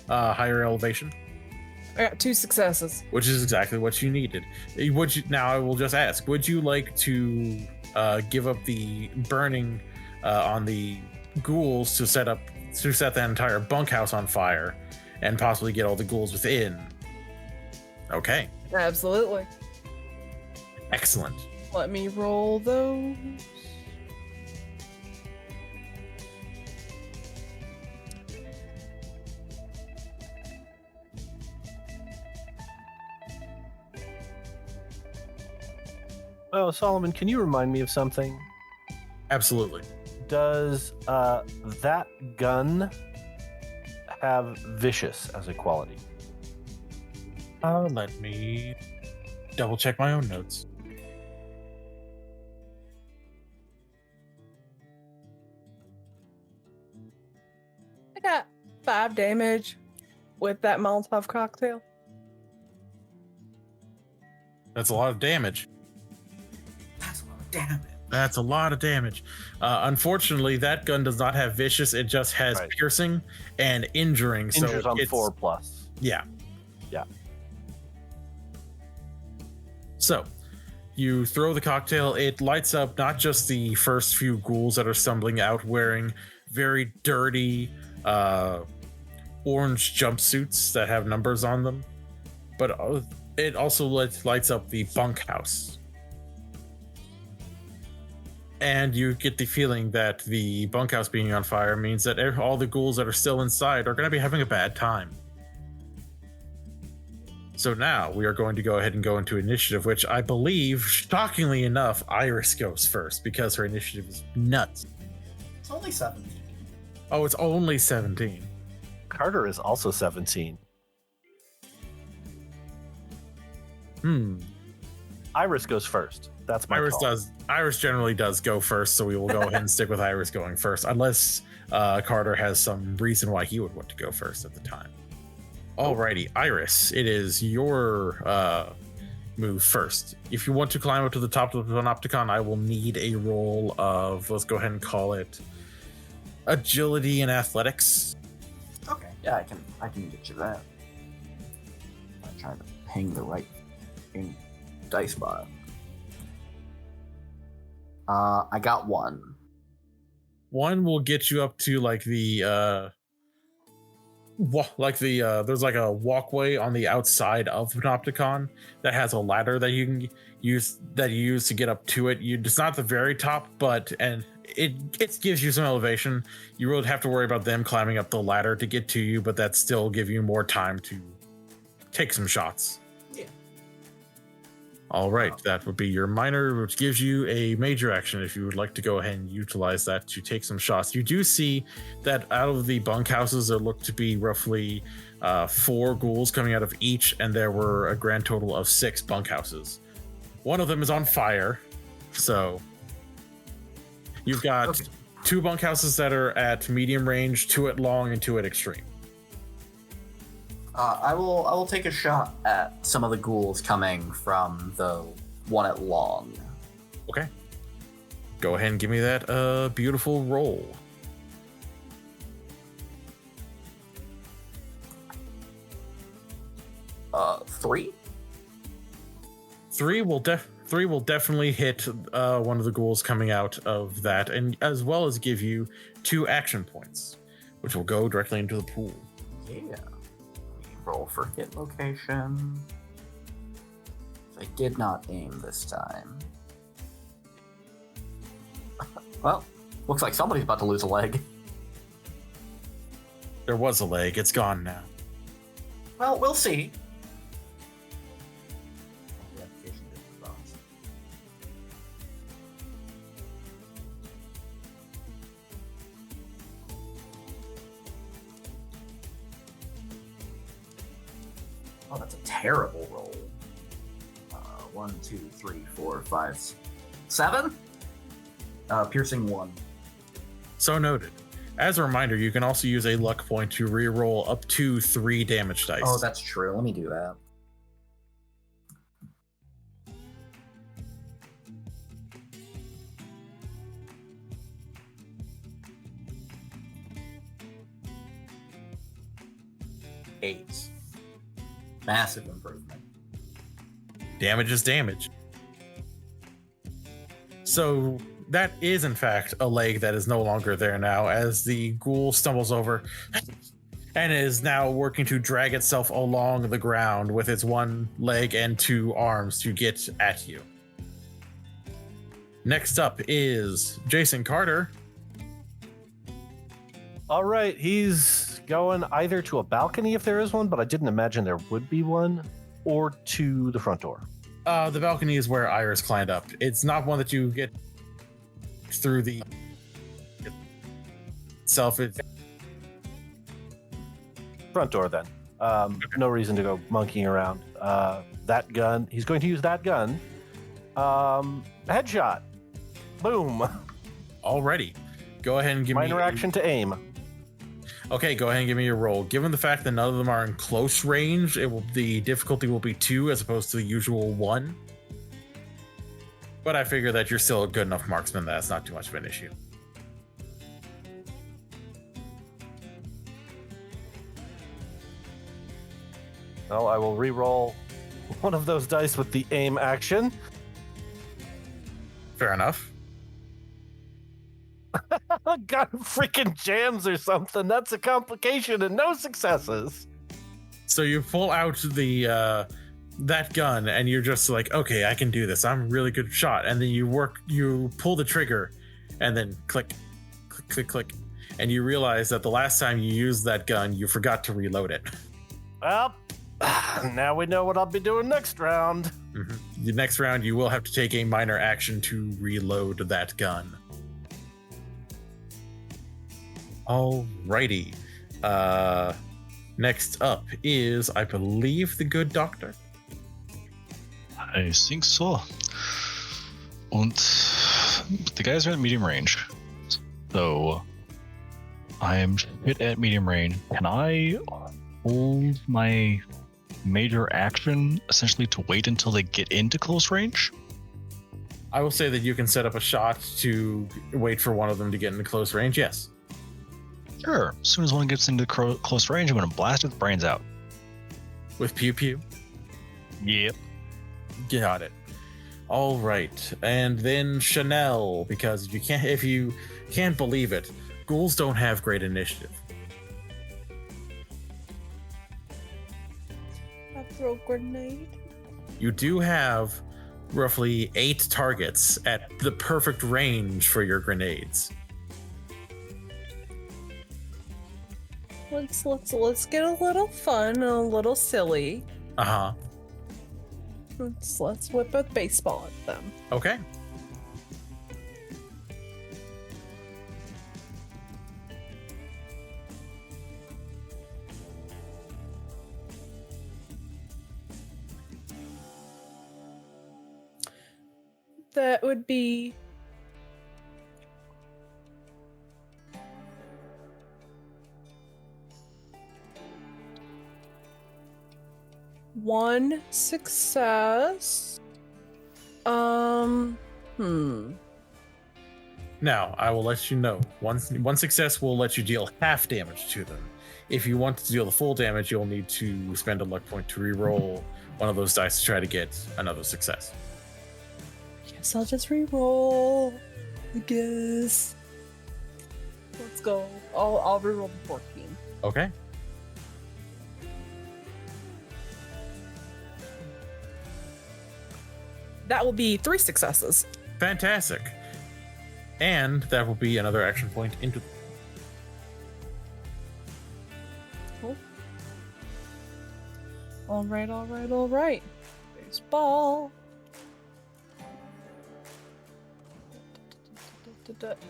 a higher elevation. I got 2 successes. Which is exactly what you needed. Now I will just ask, would you like to give up the burning on the ghouls to set that entire bunkhouse on fire and possibly get all the ghouls within? Okay. Absolutely. Excellent. Let me roll those. Oh, Solomon, can you remind me of something? Absolutely. Does that gun have vicious as a quality? Let me double check my own notes. I got 5 damage with that Molotov cocktail. That's a lot of damage. That's a lot of damage. That's a lot of damage. Unfortunately, that gun does not have vicious. It just has piercing and injuring. Injures so on it's 4+. Yeah. Yeah. So you throw the cocktail. It lights up not just the first few ghouls that are stumbling out wearing very dirty orange jumpsuits that have numbers on them, but it also lights up the bunkhouse. And you get the feeling that the bunkhouse being on fire means that all the ghouls that are still inside are going to be having a bad time. So now we are going to go ahead and go into initiative, which I believe, shockingly enough, Iris goes first because her initiative is nuts. It's only 17. Oh, it's only 17. Carter is also 17. Iris goes first. That's my call. Iris generally does go first, so we will go ahead and stick with Iris going first, unless Carter has some reason why he would want to go first at the time. Alrighty, Iris, it is your move first. If you want to climb up to the top of the Panopticon, I will need a roll of, let's go ahead and call it agility and athletics. Okay, yeah, I can get you that. I'm trying to ping the right dice bar. I got one. One will get you up to like the there's like a walkway on the outside of the Panopticon that has a ladder that you can use to get up to it. It's not the very top, but it gives you some elevation. You really have to worry about them climbing up the ladder to get to you, but that still give you more time to take some shots. Yeah. All right, that would be your minor, which gives you a major action if you would like to go ahead and utilize that to take some shots. You do see that out of the bunkhouses, there look to be roughly 4 ghouls coming out of each, and there were a grand total of 6 bunkhouses. One of them is on fire, so you've got 2 bunkhouses that are at medium range, 2 at long, and 2 at extreme. I will take a shot at some of the ghouls coming from the one at long. Okay. Go ahead and give me that beautiful roll. 3? 3 will definitely hit one of the ghouls coming out of that, and as well as give you 2 action points, which will go directly into the pool. Yeah. Roll for hit location. I did not aim this time. Well, looks like somebody's about to lose a leg. There was a leg. It's gone now. Well, we'll see. Oh, that's a terrible roll. 1, 2, 3, 4, 5, 7? Piercing 1. So noted. As a reminder, you can also use a luck point to reroll up to 3 damage dice. Oh, that's true. Let me do that. Eight. Massive improvement. Damage is damage. So that is in fact a leg that is no longer there now, as the ghoul stumbles over and is now working to drag itself along the ground with its 1 leg and 2 arms to get at you. Next up is Jason Carter. All right, he's going either to a balcony if there is one, but I didn't imagine there would be one, or to the front door. The balcony is where Iris climbed up. It's not one that you get through the itself. It's Front door then. No reason to go monkeying around. That gun, he's going to use that gun. Headshot. Boom. already. Go ahead and give me minor action to aim. Okay, go ahead and give me your roll. Given the fact that none of them are in close range, the difficulty will be 2 as opposed to the usual 1. But I figure that you're still a good enough marksman that that's not too much of an issue. Well, I will re-roll one of those dice with the aim action. Fair enough. Got freaking jams or something. That's a complication and no successes. So you pull out the that gun and you're just like, okay, I can do this. I'm a really good shot. And then you pull the trigger and then click, click, click, click. And you realize that the last time you used that gun, you forgot to reload it. Well, now we know what I'll be doing next round. Mm-hmm. The next round, you will have to take a minor action to reload that gun. Alrighty. Next up is, I believe, the good doctor. I think so. And the guys are at medium range. So I'm hit at medium range. Can I hold my major action essentially to wait until they get into close range? I will say that you can set up a shot to wait for one of them to get into close range, yes. Sure. As soon as one gets into close range, I'm going to blast its brains out. With pew pew. Yep. Got it. All right, and then Chanel, because if you can't believe it, ghouls don't have great initiative. I throw grenade. You do have roughly 8 targets at the perfect range for your grenades. Let's get a little fun and a little silly. Uh-huh. Let's whip a baseball at them. Okay. That would be 1 success. Now, I will let you know. One success will let you deal half damage to them. If you want to deal the full damage, you'll need to spend a luck point to re-roll one of those dice to try to get another success. Guess I'll just re-roll. I guess. Let's go. I'll re-roll the 14. Okay. That will be 3 successes. Fantastic. And that will be another action point into. Cool. All right. There's ball.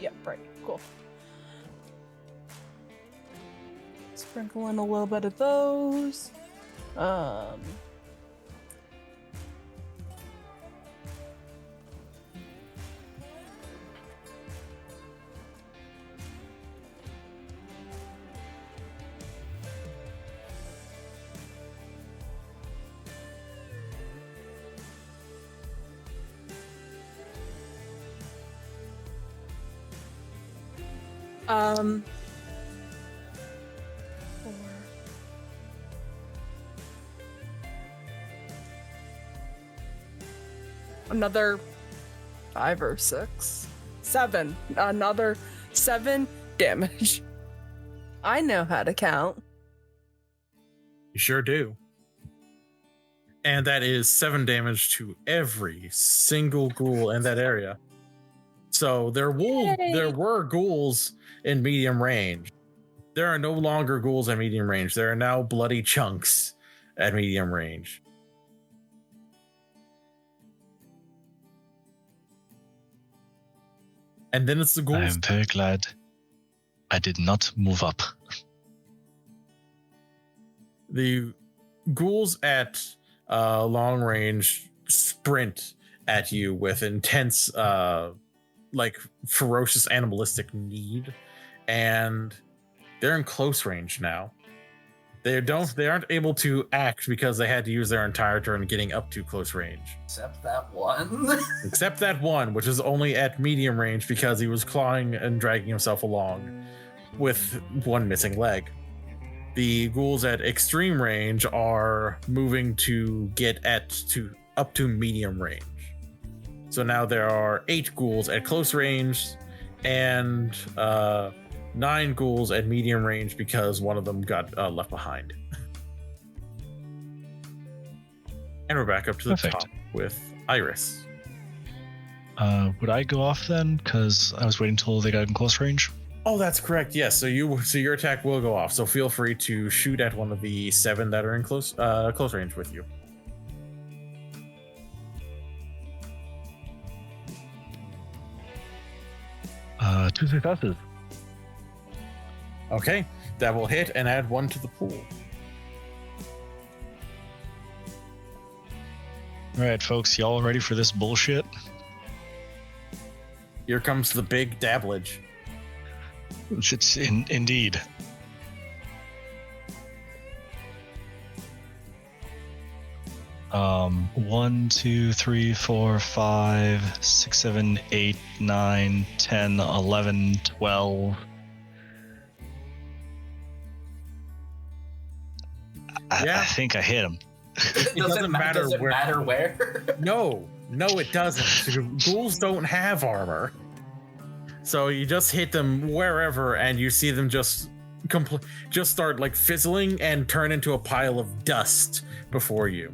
Yep, right. Cool. Sprinkle in a little bit of those. Four. Another 5 or 6. 7. Another 7 damage. I know how to count. You sure do. And that is 7 damage to every single ghoul in that area. So there were ghouls in medium range. There are no longer ghouls at medium range. There are now bloody chunks at medium range. And then it's the I ghouls. am very glad I did not move up. The ghouls at long range sprint at you with intense ferocious animalistic need, and they're in close range now. They aren't able to act because they had to use their entire turn getting up to close range. Except that one. Except that one, which is only at medium range because he was clawing and dragging himself along with one missing leg. The ghouls at extreme range are moving to get up to medium range. So now there are 8 ghouls at close range and 9 ghouls at medium range because one of them got left behind. And we're back up to the Perfect. top with Iris. Would I go off then? Because I was waiting until they got in close range. Oh, that's correct. Yes. So your attack will go off. So feel free to shoot at one of the 7 that are in close range with you. Two successes. Okay. That will hit and add 1 to the pool. All right, folks, y'all ready for this bullshit? Here comes the big dabblage. It's indeed. Um, 1, 2, 3, 4, 5, 6, 7, 8, 9, 10, 11, 12. Yeah. I think I hit him. It doesn't matter where. No, it doesn't. Ghouls don't have armor. So you just hit them wherever, and you see them just start like fizzling and turn into a pile of dust before you.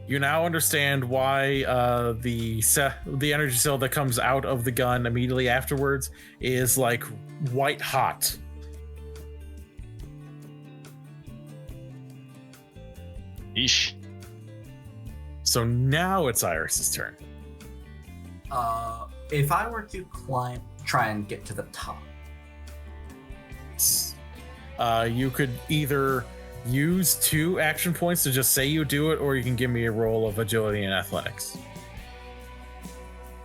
You now understand why the energy cell that comes out of the gun immediately afterwards is like white hot. Eesh. So now it's Iris's turn. If I were to try and get to the top. You could either use 2 action points to just say you do it, or you can give me a roll of agility and athletics.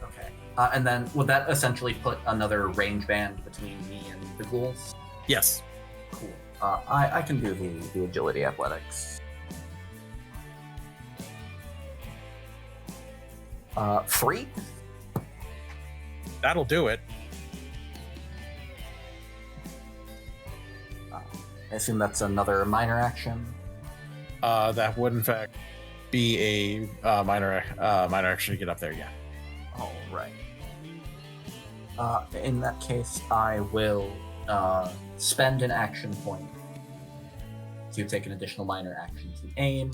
Okay. And then would that essentially put another range band between me and the ghouls? Yes. Cool. I can do the agility athletics. Free? That'll do it. I assume that's another minor action. That would in fact be a minor action to get up there. Yeah. All right. In that case, I will spend an action point to take an additional minor action to aim.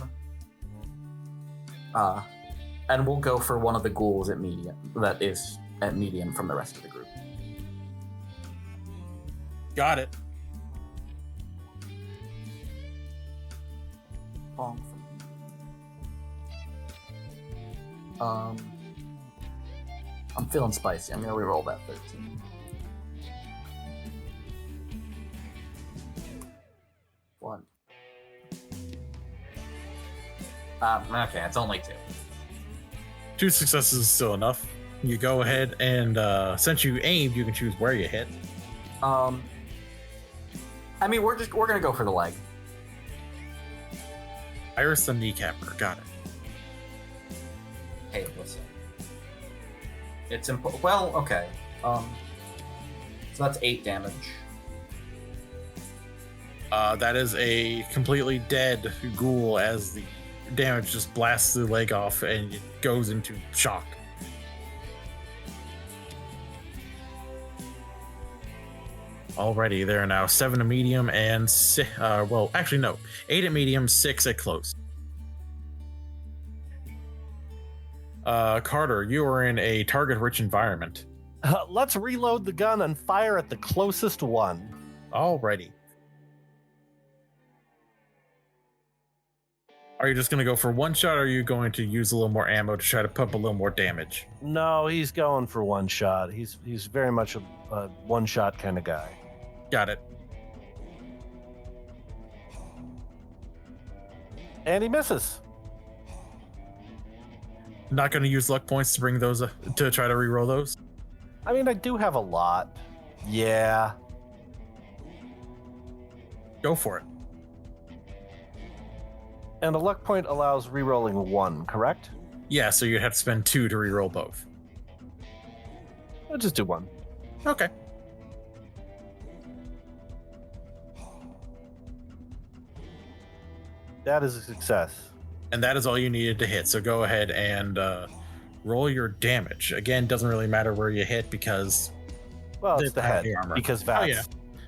And we'll go for one of the ghouls at medium. That is at medium from the rest of the group. Got it. I'm feeling spicy. I'm gonna reroll that 13. One. Okay, it's only 2. 2 successes is still enough. You go ahead and since you aimed, you can choose where you hit. I mean, we're gonna go for the leg. Iris the kneecapper. Got it. Hey, listen. It's well, okay. So that's 8 damage. That is a completely dead ghoul as the damage just blasts the leg off and it goes into shock. Already, there are now 7 at medium and 8 at medium, 6 at close. Carter, you are in a target-rich environment. Let's reload the gun and fire at the closest one. Alrighty. Are you just going to go for one shot, or are you going to use a little more ammo to try to pump a little more damage? No, he's going for one shot. He's very much a one-shot kind of guy. Got it. And he misses. Not going to use luck points to bring those to try to reroll those? I mean, I do have a lot. Yeah. Go for it. And a luck point allows rerolling 1, correct? Yeah, so you'd have to spend 2 to reroll both. I'll just do 1. Okay. That is a success. And that is all you needed to hit. So go ahead and roll your damage. Again, doesn't really matter where you hit because... Well, it's the head. Armor. Because VATS. Oh, yeah.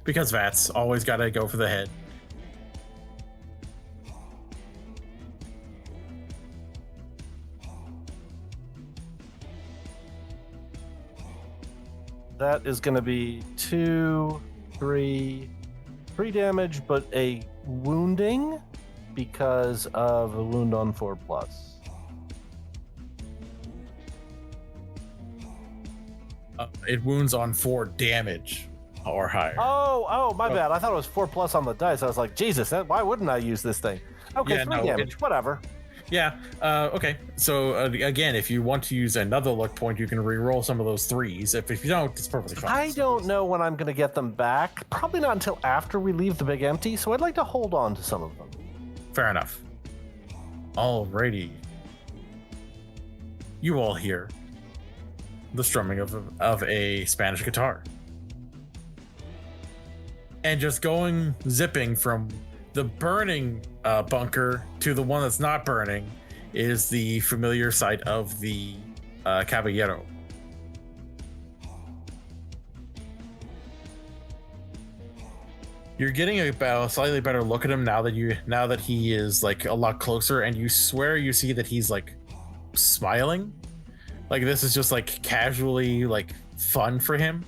Because VATS. Always got to go for the head. That is going to be 2, 3 damage, but a wounding because of a wound on 4+. It wounds on 4 damage. or higher. Oh, my bad. I thought it was 4+ on the dice. I was like, Jesus, why wouldn't I use this thing? Okay, Yeah, 3 no, damage, whatever. Yeah. Okay. So again, if you want to use another luck point, you can re-roll some of those 3s. If you don't, it's perfectly fine. I don't know when I'm going to get them back. Probably not until after we leave the big empty, so I'd like to hold on to some of them. Fair enough. Alrighty. You all hear the strumming of a Spanish guitar. And just going zipping from the burning bunker to the one that's not burning is the familiar sight of the Caballero. You're getting a slightly better look at him now that he is like a lot closer, and you swear you see that he's like smiling. Like this is just like casually like fun for him.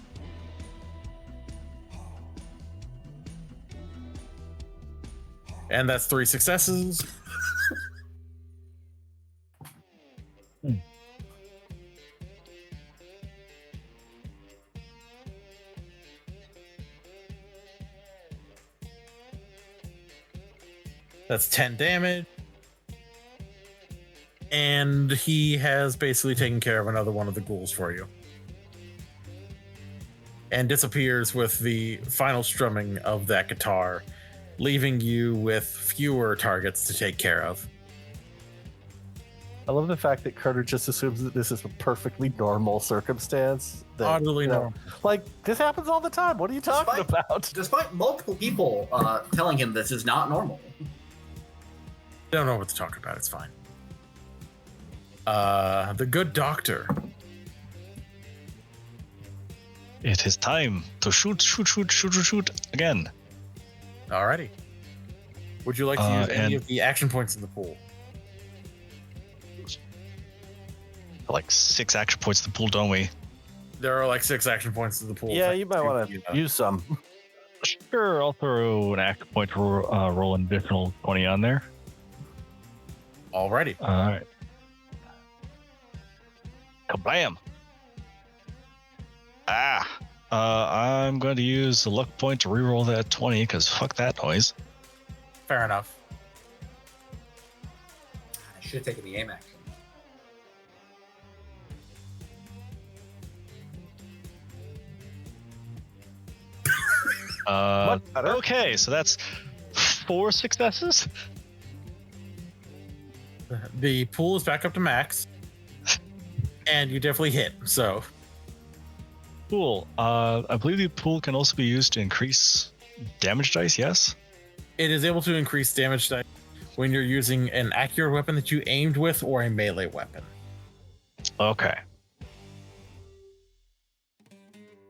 And that's 3 successes. That's 10 damage. And he has basically taken care of another one of the ghouls for you. And disappears with the final strumming of that guitar, leaving you with fewer targets to take care of. I love the fact that Carter just assumes that this is a perfectly normal circumstance. That, Utterly normal. Like, this happens all the time. What are you talking about? Despite multiple people telling him this is not normal. Don't know what to talk about. It's fine. The good doctor. It is time to shoot again. Alrighty. Would you like to use any of the action points in the pool? Like 6 action points to the pool, don't we? There are like 6 action points in the pool. Yeah, you might want to use some. Sure, I'll throw an action point to roll an additional 20 on there. Alrighty. All right. Kablam! I'm going to use the luck point to reroll that 20 because fuck that noise. Fair enough. I should have taken the aim action. Much better. Okay, so that's 4 successes. The pool is back up to max. And you definitely hit, so. Cool. I believe the pool can also be used to increase damage dice, yes? It is able to increase damage dice when you're using an accurate weapon that you aimed with or a melee weapon. Okay.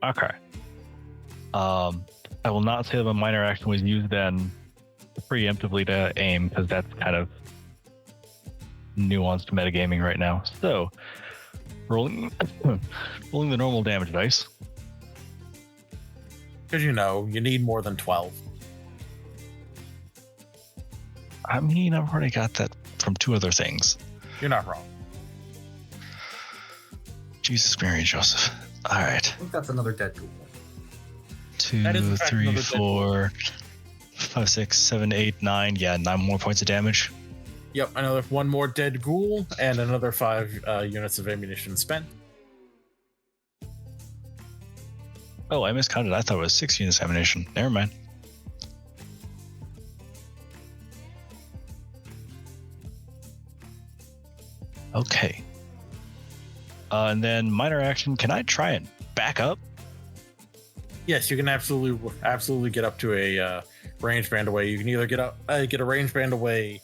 I will not say that my minor action was used then preemptively to aim, because that's kind of nuanced metagaming right now. So, rolling the normal damage dice. Because you need more than 12. I mean, I've already got that from 2 other things. You're not wrong. Jesus Mary Joseph. All right. I think that's another dead ghoul. 2, That is in fact 3, another 4, 5, 6, 7, 8, 9. Yeah, 9 more points of damage. Yep, another 1 more dead ghoul and another 5 units of ammunition spent. Oh, I miscounted. I thought it was 6 units of ammunition. Never mind. Okay. And then minor action. Can I try and back up? Yes, you can absolutely get up to a range band away. You can either get a range band away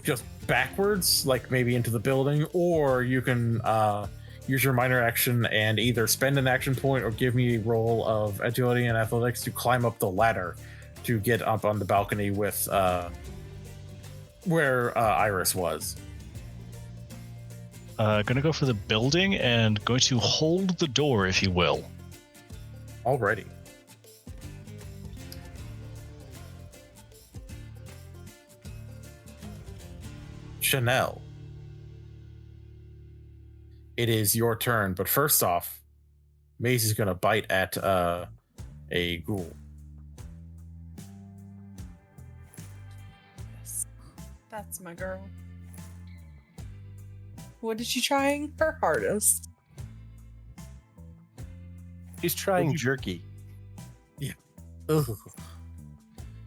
just backwards, like maybe into the building, or you can use your minor action and either spend an action point or give me a roll of agility and athletics to climb up the ladder to get up on the balcony with where Iris was. Gonna go for the building and going to hold the door, if you will. Alrighty. Chanel. It is your turn, but first off, Maisie's gonna bite at a ghoul. Yes. That's my girl. What is she trying her hardest? He's trying you- jerky. Ugh.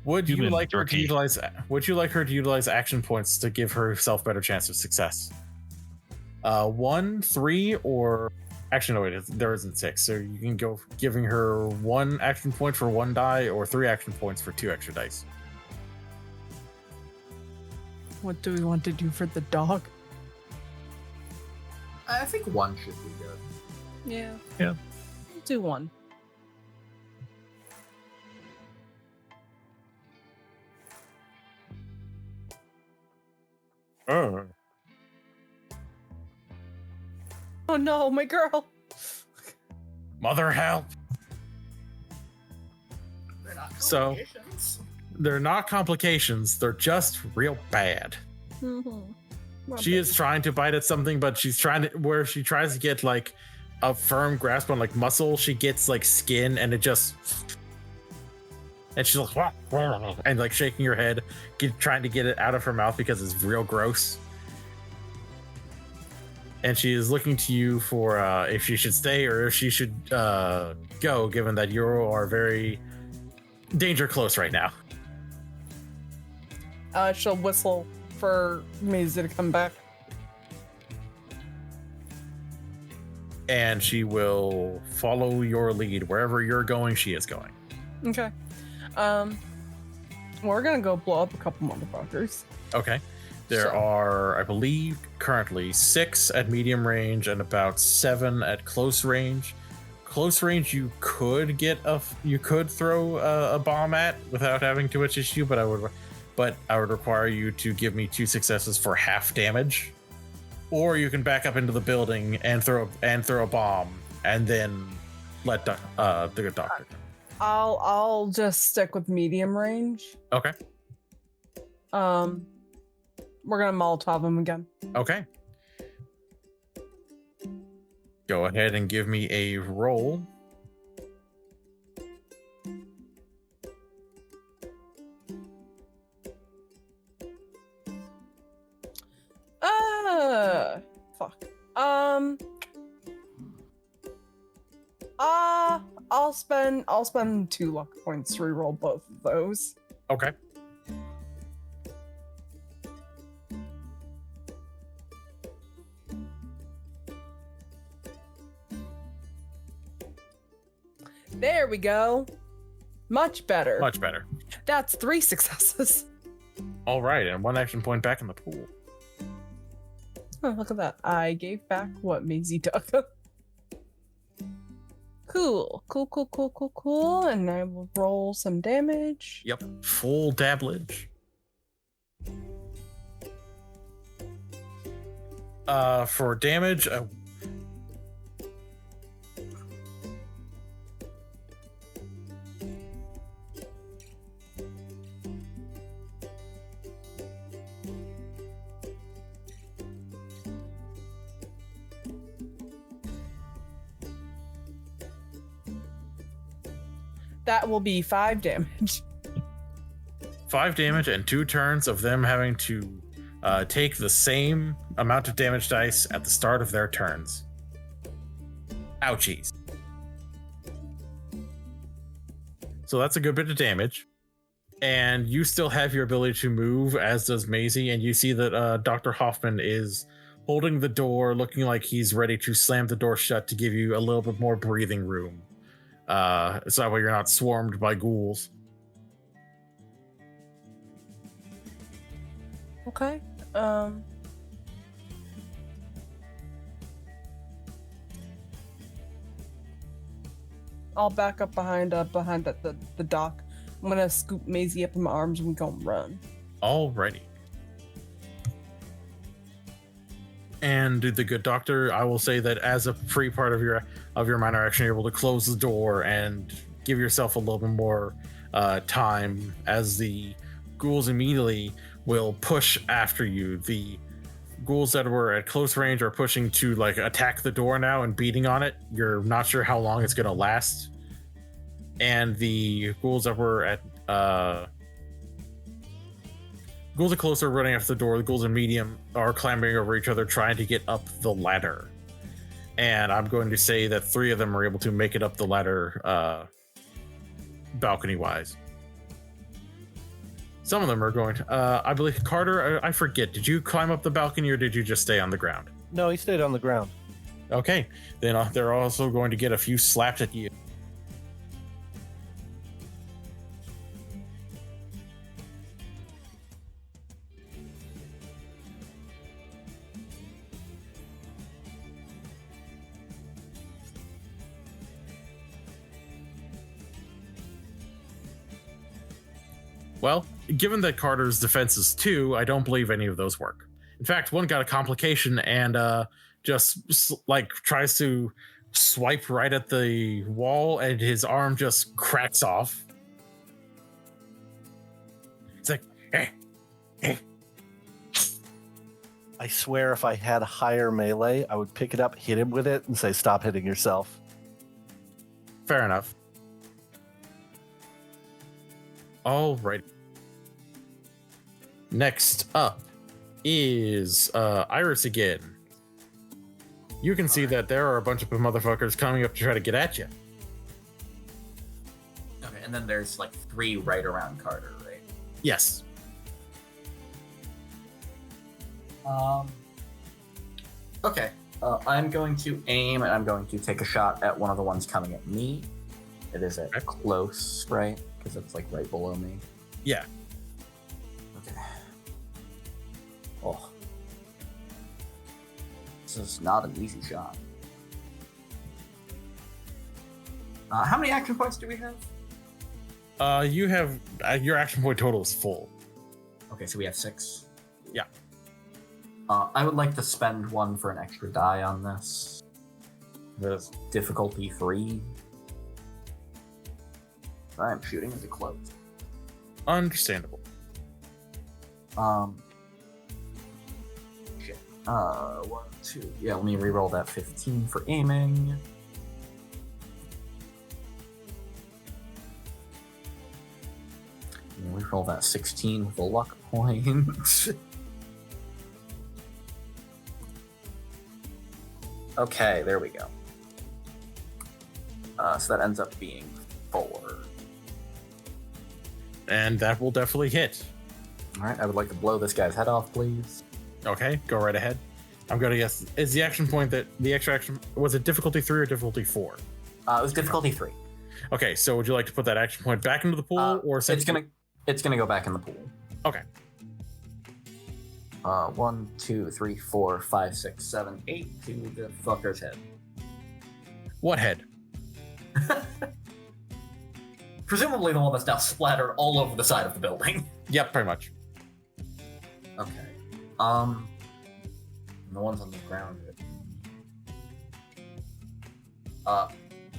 Would you Human like her to jerky. utilize? Would you like her to utilize action points to give herself better chance of success? 1, 3, or actually no, there isn't 6. So you can go giving her 1 action point for 1 die, or 3 action points for 2 extra dice. What do we want to do for the dog? I think 1 should be good. Yeah. Yeah. We'll do 1. Oh. Oh no, my girl. Mother help! They're not So- complications. They're not complications. They're just real bad. She is trying to bite at something, but she's trying to where she tries to get like a firm grasp on like muscle, she gets like skin, and it just and she's like and like shaking her head, trying to get it out of her mouth because it's real gross. And she is looking to you for if she should stay or if she should go, given that you are very danger close right now. She'll whistle for Maisie to come back. And she will follow your lead wherever you're going. She is going. Okay. We're gonna go blow up a couple motherfuckers. Okay. There So- are, I believe, currently 6 at medium range and about 7 at close range. Close range, you could throw a bomb at without having too much issue, but I would require you to give me 2 successes for half damage, or you can back up into the building and throw a bomb and then let the good doctor. I'll just stick with medium range. Okay. We're gonna Molotov him again. Okay. Go ahead and give me a roll. Fuck. I'll spend 2 luck points to reroll both of those. Okay. There we go. Much better. Much better. That's 3 successes. All right, and 1 action point back in the pool. Oh, look at that. I gave back what Maisie took. Cool. And I will roll some damage. Yep. Full dabblage. For damage, That will be 5 damage. 5 damage and 2 turns of them having to take the same amount of damage dice at the start of their turns. Ouchies. So that's a good bit of damage. And you still have your ability to move, as does Maisie, and you see that Dr. Hoffman is holding the door, looking like he's ready to slam the door shut to give you a little bit more breathing room. So that way you're not swarmed by ghouls. Okay. I'll back up behind the dock. I'm gonna scoop Maisie up in my arms and we gonna run. Alrighty. And the good doctor, I will say that as a free part of your minor action, you're able to close the door and give yourself a little bit more time, as the ghouls immediately will push after you. The ghouls that were at close range are pushing to like attack the door now and beating on it. You're not sure how long it's gonna last. and the ghouls that were at ghouls are closer running after the door. The ghouls in medium are clambering over each other, trying to get up the ladder. And I'm going to say that 3 of them are able to make it up the ladder balcony-wise. Some of them are going to... I believe, Carter, I forget. Did you climb up the balcony or did you just stay on the ground? No, he stayed on the ground. Okay. Then they're also going to get a few slaps at you. Well, given that Carter's defense is 2, I don't believe any of those work. In fact, one got a complication and just like tries to swipe right at the wall and his arm just cracks off. It's like, eh. I swear if I had a higher melee, I would pick it up, hit him with it, and say, stop hitting yourself. Fair enough. All right. Next up is Iris again. You can see that there are a bunch of motherfuckers coming up to try to get at you. Okay, and then there's like 3 right around Carter, right? Yes. Okay. I'm going to aim and I'm going to take a shot at one of the ones coming at me. It is at close, right? Because it's like right below me. Yeah. Okay. Oh. This is not an easy shot. How many action points do we have? You have your action point total is full. Okay, so we have 6. Yeah. I would like to spend 1 for an extra die on this. There's difficulty 3. I am shooting as a close. Understandable. Shit. 1, 2. Yeah, let me reroll that 15 for aiming. Reroll that 16 with a luck point. Okay, there we go. So that ends up being 4. And that will definitely hit. Alright, I would like to blow this guy's head off, please. Okay, go right ahead. I'm going to guess, is the action point that the extra action, was it difficulty 3 or difficulty 4? It was difficulty 3. Okay, so would you like to put that action point back into the pool or it's gonna go back in the pool. Okay. 1, 2, 3, 4, 5, 6, 7, 8 to the fucker's head. What head? Presumably the one that's now splattered all over the side of the building. Yep, pretty much. Okay. The ones on the ground.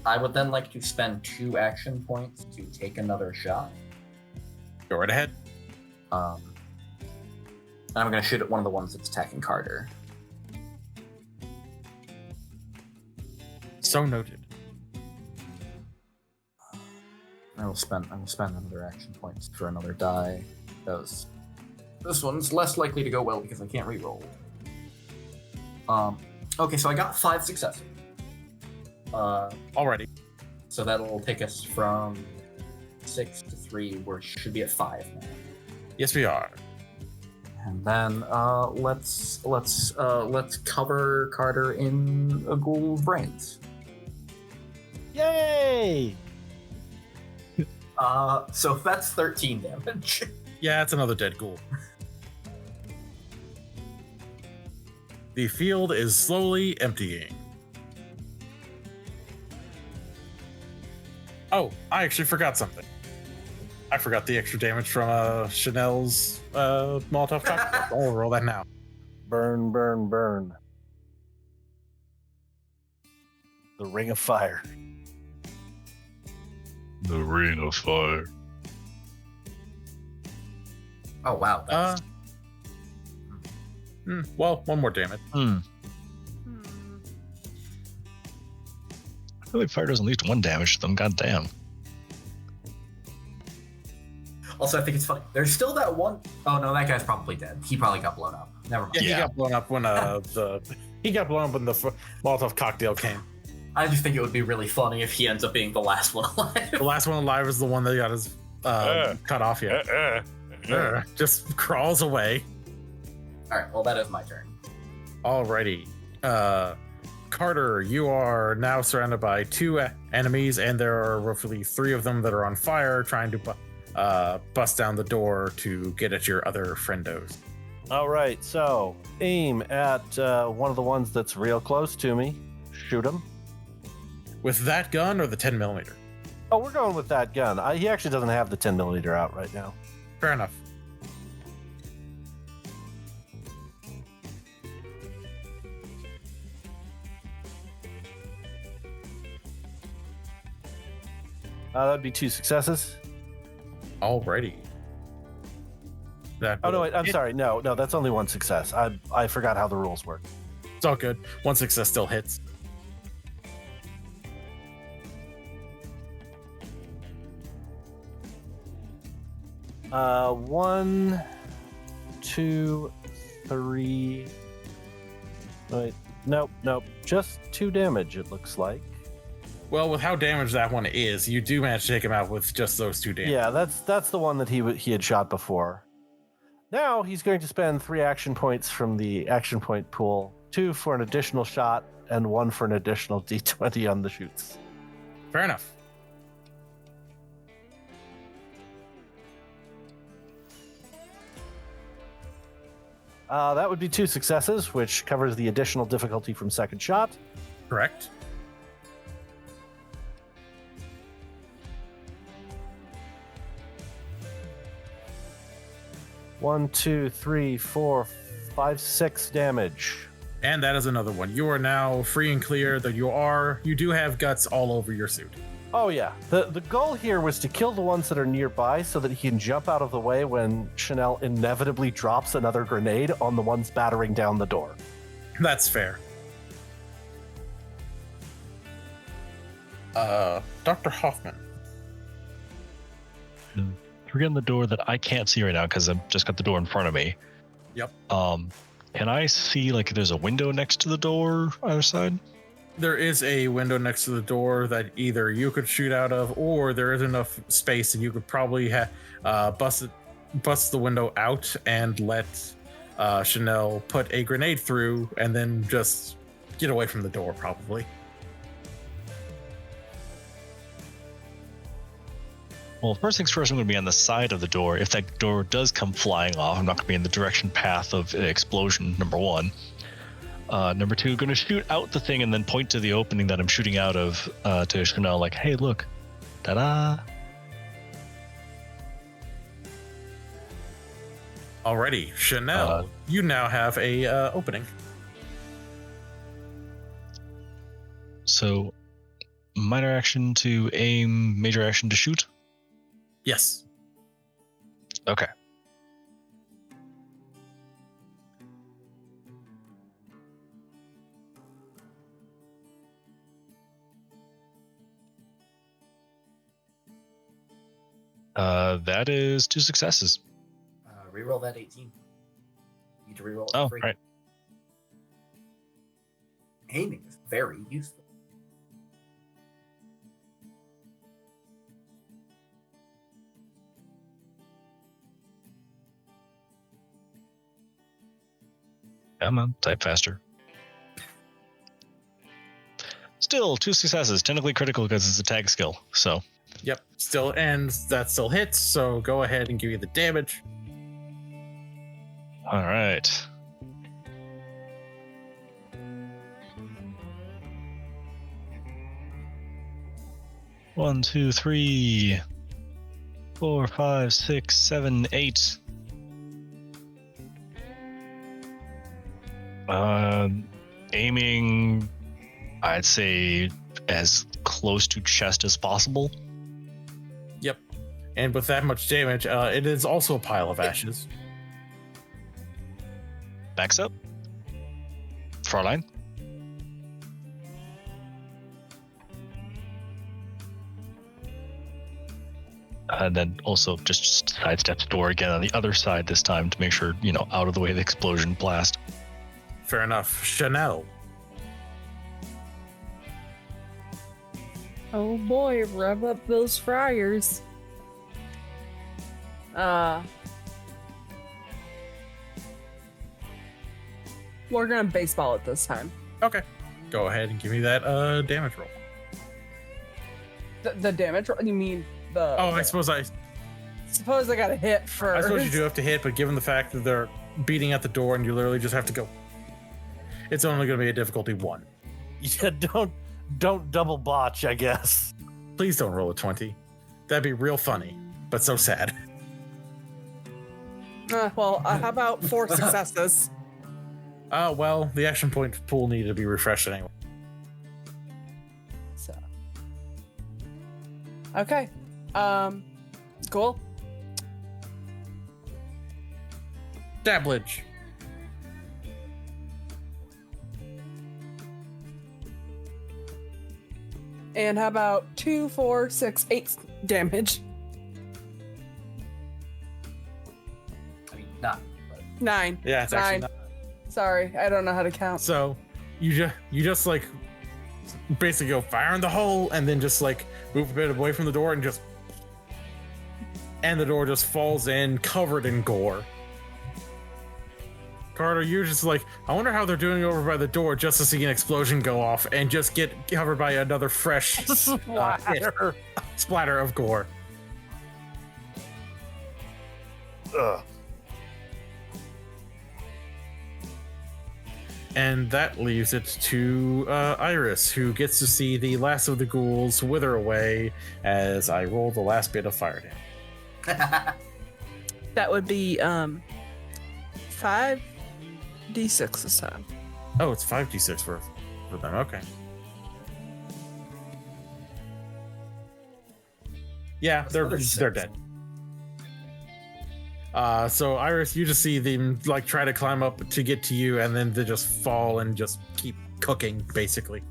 I would then like to spend 2 action points to take another shot. Go right ahead. I'm gonna shoot at one of the ones that's attacking Carter. So noted. I will spend another action points for another die. Because this one's less likely to go well because I can't reroll. Okay, so I got 5 successes. Alrighty. So that'll take us from 6 to 3. We should be at 5 now. Yes, we are. And then let's cover Carter in a ghoul's brains. Yay! So that's 13 damage. Yeah, it's another dead ghoul. The field is slowly emptying. Oh, I actually forgot something. I forgot the extra damage from Chanel's Molotov cocktail. I'll roll that now. Burn, burn, burn. The Ring of Fire. The Ring of Fire. Oh wow. That's... Well, 1 more damage. I feel like fire does at least 1 damage to them, goddamn. Also, I think it's funny. There's still that one oh no, that guy's probably dead. He probably got blown up. Never mind. Yeah, he got blown up when the Molotov cocktail came. I just think it would be really funny if he ends up being the last one alive. The last one alive is the one that got his cut off yet. Just crawls away. Alright, well that is my turn. Alrighty. Carter, you are now surrounded by 2 enemies, and there are roughly 3 of them that are on fire, trying to bust down the door to get at your other friendos. All right, so aim at one of the ones that's real close to me. Shoot him. With that gun or the 10mm? Oh, we're going with that gun. He actually doesn't have the 10mm out right now. Fair enough. That'd be 2 successes. Alrighty. Oh no, wait, I'm sorry. No, that's only 1 success. I forgot how the rules work. It's all good. 1 success still hits. One, 2, 3. Wait, nope. Just 2 damage. It looks like. Well, with how damaged that one is, you do manage to take him out with just those 2 damage. Yeah, that's the one that he had shot before. Now he's going to spend 3 action points from the action point pool, 2 for an additional shot, and 1 for an additional D20 on the shoots. Fair enough. That would be 2 successes, which covers the additional difficulty from second shot. Correct. One, 2, 3, 4, 5, 6 damage. And that is another one. You are now free and clear. That you do have guts all over your suit. Oh yeah. The goal here was to kill the ones that are nearby so that he can jump out of the way when Chanel inevitably drops another grenade on the ones battering down the door. That's fair. Dr. Hoffman. We're in the door that I can't see right now because I've just got the door in front of me. Yep. Can I see like there's a window next to the door either side? There is a window next to the door that either you could shoot out of, or there is enough space and you could probably bust the window out and let Chanel put a grenade through and then just get away from the door, probably. Well, first things first, I'm going to be on the side of the door. If that door does come flying off, I'm not going to be in the direction path of an explosion, number 1. Number 2, going to shoot out the thing and then point to the opening that I'm shooting out of to Chanel, like, hey, look. Ta-da. Alrighty, Chanel, you now have a opening. So, minor action to aim, major action to shoot? Yes. Okay. That is 2 successes. Reroll that 18. You need to reroll it Oh, free. right. Aiming is very useful. Come on, type faster. Still, 2 successes. Technically critical because it's a tag skill, so. Yep. Still ends. That still hits. So go ahead and give you the damage. All right. One, 2, 3, 4, 5, 6, 7, 8. Aiming, I'd say as close to chest as possible. Yep. And with that much damage, it is also a pile of ashes. Backs up. Fraulein. And then also just sidesteps the door again on the other side this time to make sure, out of the way of the explosion blast. Fair enough. Chanel. Oh boy, rev up those fryers. We're gonna baseball it this time. Okay. Go ahead and give me that damage roll. The damage roll? You mean the... Oh, I suppose I got a hit first. I suppose you do have to hit, but given the fact that they're beating at the door and you literally just have to go, it's only going to be a difficulty 1. Yeah, don't double botch, I guess. Please don't roll a 20. That'd be real funny, but so sad. How about 4 successes? Well, the action point pool needed to be refreshed anyway. So. Okay. Cool. Dablage. And how about 2, 4, 6, 8 damage? I mean, not. But 9. Yeah, it's 9. actually not. Sorry, I don't know how to count. So you just like basically go fire in the hole and then just like move a bit away from the door and the door just falls in covered in gore. Carter, you're just like, I wonder how they're doing over by the door just to see an explosion go off and just get covered by another fresh splatter of gore. Ugh. And that leaves it to Iris, who gets to see the last of the ghouls wither away as I roll the last bit of fire damage. That would be 5d6 this time. Oh, it's 5d6 for them. Okay. Yeah, they're dead. So Iris, you just see them like try to climb up to get to you, and then they just fall and just keep cooking, basically.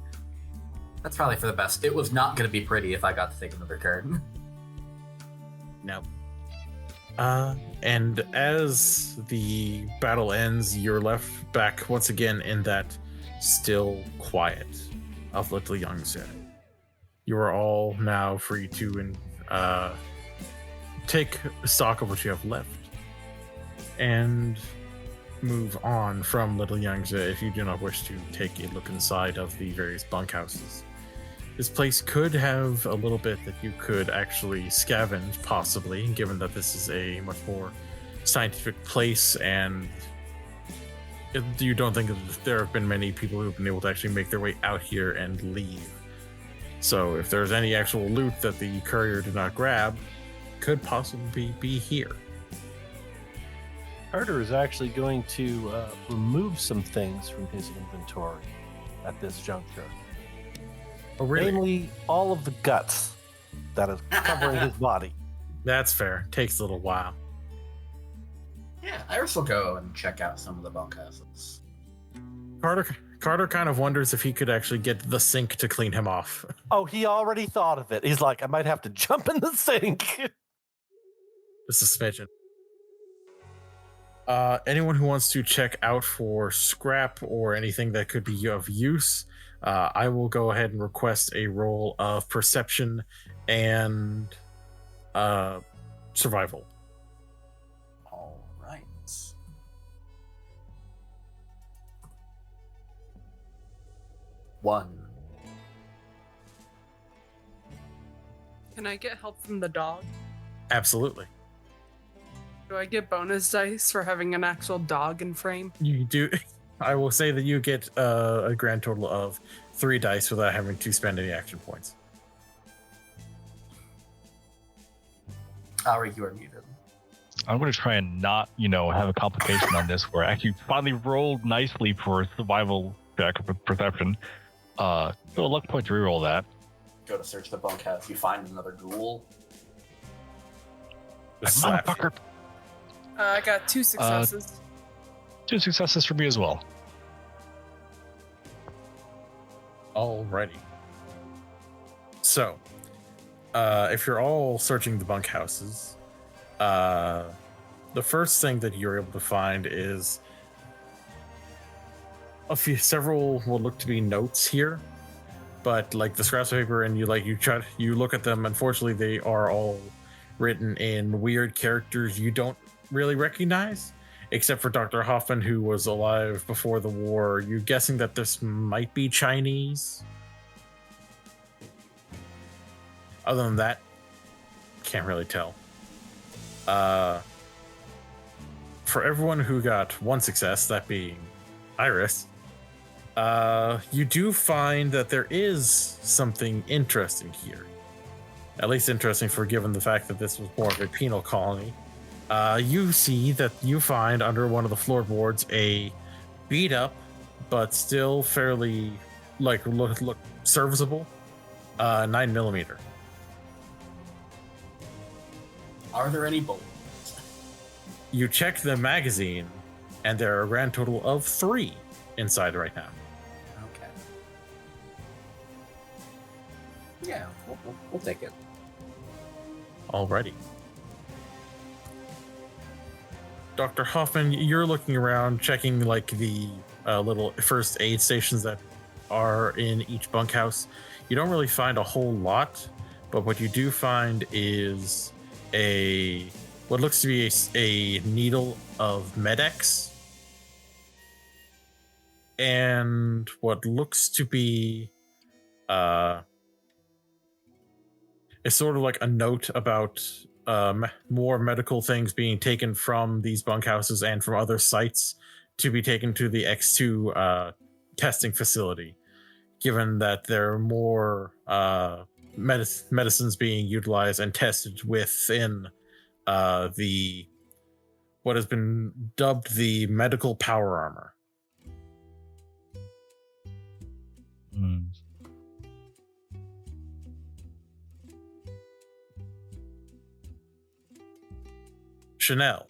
That's probably for the best. It was not going to be pretty if I got to take another turn. No. And as the battle ends, you're left back once again in that still quiet of Little Youngster. You are all now free to take stock of what you have left and move on from Little Youngster if you do not wish to take a look inside of the various bunkhouses. This place could have a little bit that you could actually scavenge, possibly, given that this is a much more scientific place, and you don't think that there have been many people who've been able to actually make their way out here and leave. So if there's any actual loot that the courier did not grab, could possibly be here. Carter is actually going to remove some things from his inventory at this juncture. Oh, really? Mainly all of the guts that is covering his body. That's fair. Takes a little while. Yeah, Iris will go and check out some of the bunkhouses. Carter kind of wonders if he could actually get the sink to clean him off. Oh, he already thought of it. He's like, I might have to jump in the sink. Just a smidgen. Anyone who wants to check out for scrap or anything that could be of use, I will go ahead and request a roll of perception and survival. All right. One. Can I get help from the dog? Absolutely. Do I get bonus dice for having an actual dog in frame? You do. I will say that you get a grand total of 3 dice without having to spend any action points. Ari, you are muted. I'm going to try and not, have a complication on this where I actually finally rolled nicely for survival check of perception. So a luck point to reroll that. Go to search the bunkhouse. You find another ghoul. Just slap you. Motherfucker. I got 2 successes. 2 successes for me as well. Alrighty. So, if you're all searching the bunkhouses, the first thing that you're able to find is several what look to be notes here, but like the scraps of paper, and you look at them. Unfortunately, they are all written in weird characters you don't really recognize, except for Dr. Hoffman, who was alive before the war. You're guessing that this might be Chinese. Other than that, can't really tell. For everyone who got one success, that being Iris, you do find that there is something interesting here. At least interesting for given the fact that this was more of a penal colony. You see that you find under one of the floorboards a beat up, but still fairly look serviceable 9mm. Are there any bullets? You check the magazine, and there are a grand total of 3 inside right now. Okay. Yeah, we'll take it. Alrighty. Dr. Hoffman, you're looking around, checking like the little first aid stations that are in each bunkhouse. You don't really find a whole lot, but what you do find is what looks to be a needle of Medex, and what looks to be it's sort of like a note about more medical things being taken from these bunkhouses and from other sites to be taken to the X2 testing facility, given that there are more medicines being utilized and tested within the what has been dubbed the medical power armor. Hmm. Chanel,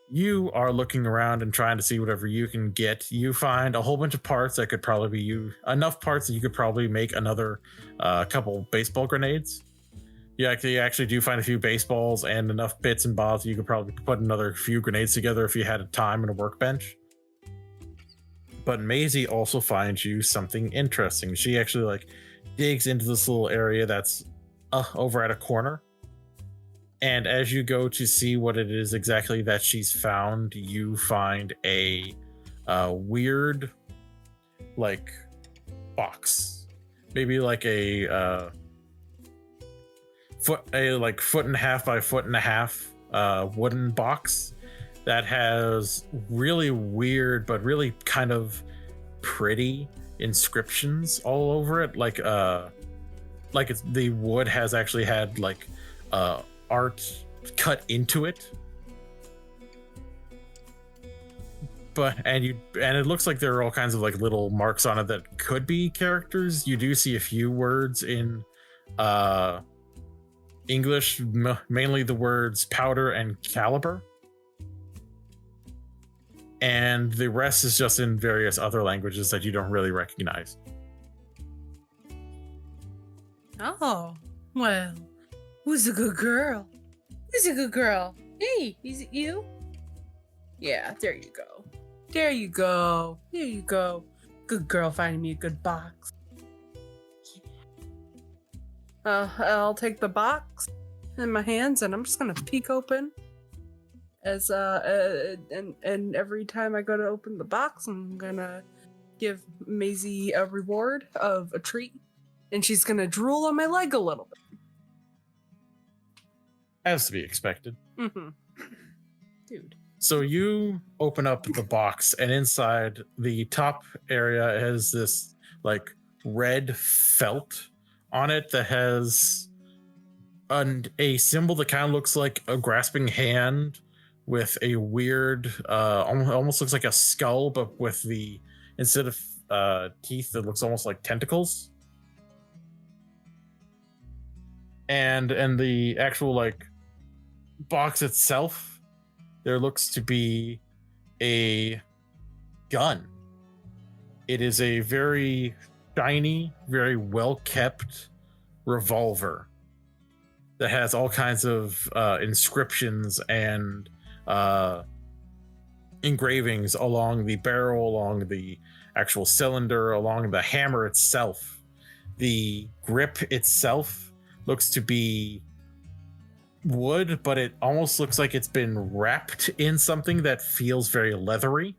you are looking around and trying to see whatever you can get. You find a whole bunch of parts that could probably be enough parts that you could probably make another couple baseball grenades. You actually do find a few baseballs and enough bits and bobs you could probably put another few grenades together if you had a time and a workbench. But Maisie also finds you something interesting. She actually digs into this little area that's over at a corner. And as you go to see what it is exactly that she's found, you find a weird, box, maybe a foot and a half by foot and a half wooden box that has really weird but really kind of pretty inscriptions all over it. The wood has actually had art cut into it, and it looks like there are all kinds of little marks on it that could be characters. You do see a few words in English, mainly the words powder and caliber, and the rest is just in various other languages that you don't really recognize. Oh, well, who's a good girl? Who's a good girl? Hey, is it you? Yeah, there you go. There you go. There you go. Good girl finding me a good box. I'll take the box in my hands and I'm just gonna peek open. And every time I go to open the box, I'm gonna give Maisie a reward of a treat, and she's gonna drool on my leg a little bit. As to be expected. Mm-hmm. Dude. So you open up the box, and inside the top area has this red felt on it that has a symbol that kind of looks like a grasping hand with a weird, almost looks like a skull, but with instead of teeth, it looks almost like tentacles. And the actual box itself, there looks to be a gun. It is a very shiny, very well kept revolver that has all kinds of inscriptions and engravings along the barrel, along the actual cylinder, along the hammer itself. The grip itself looks to be wood, but it almost looks like it's been wrapped in something that feels very leathery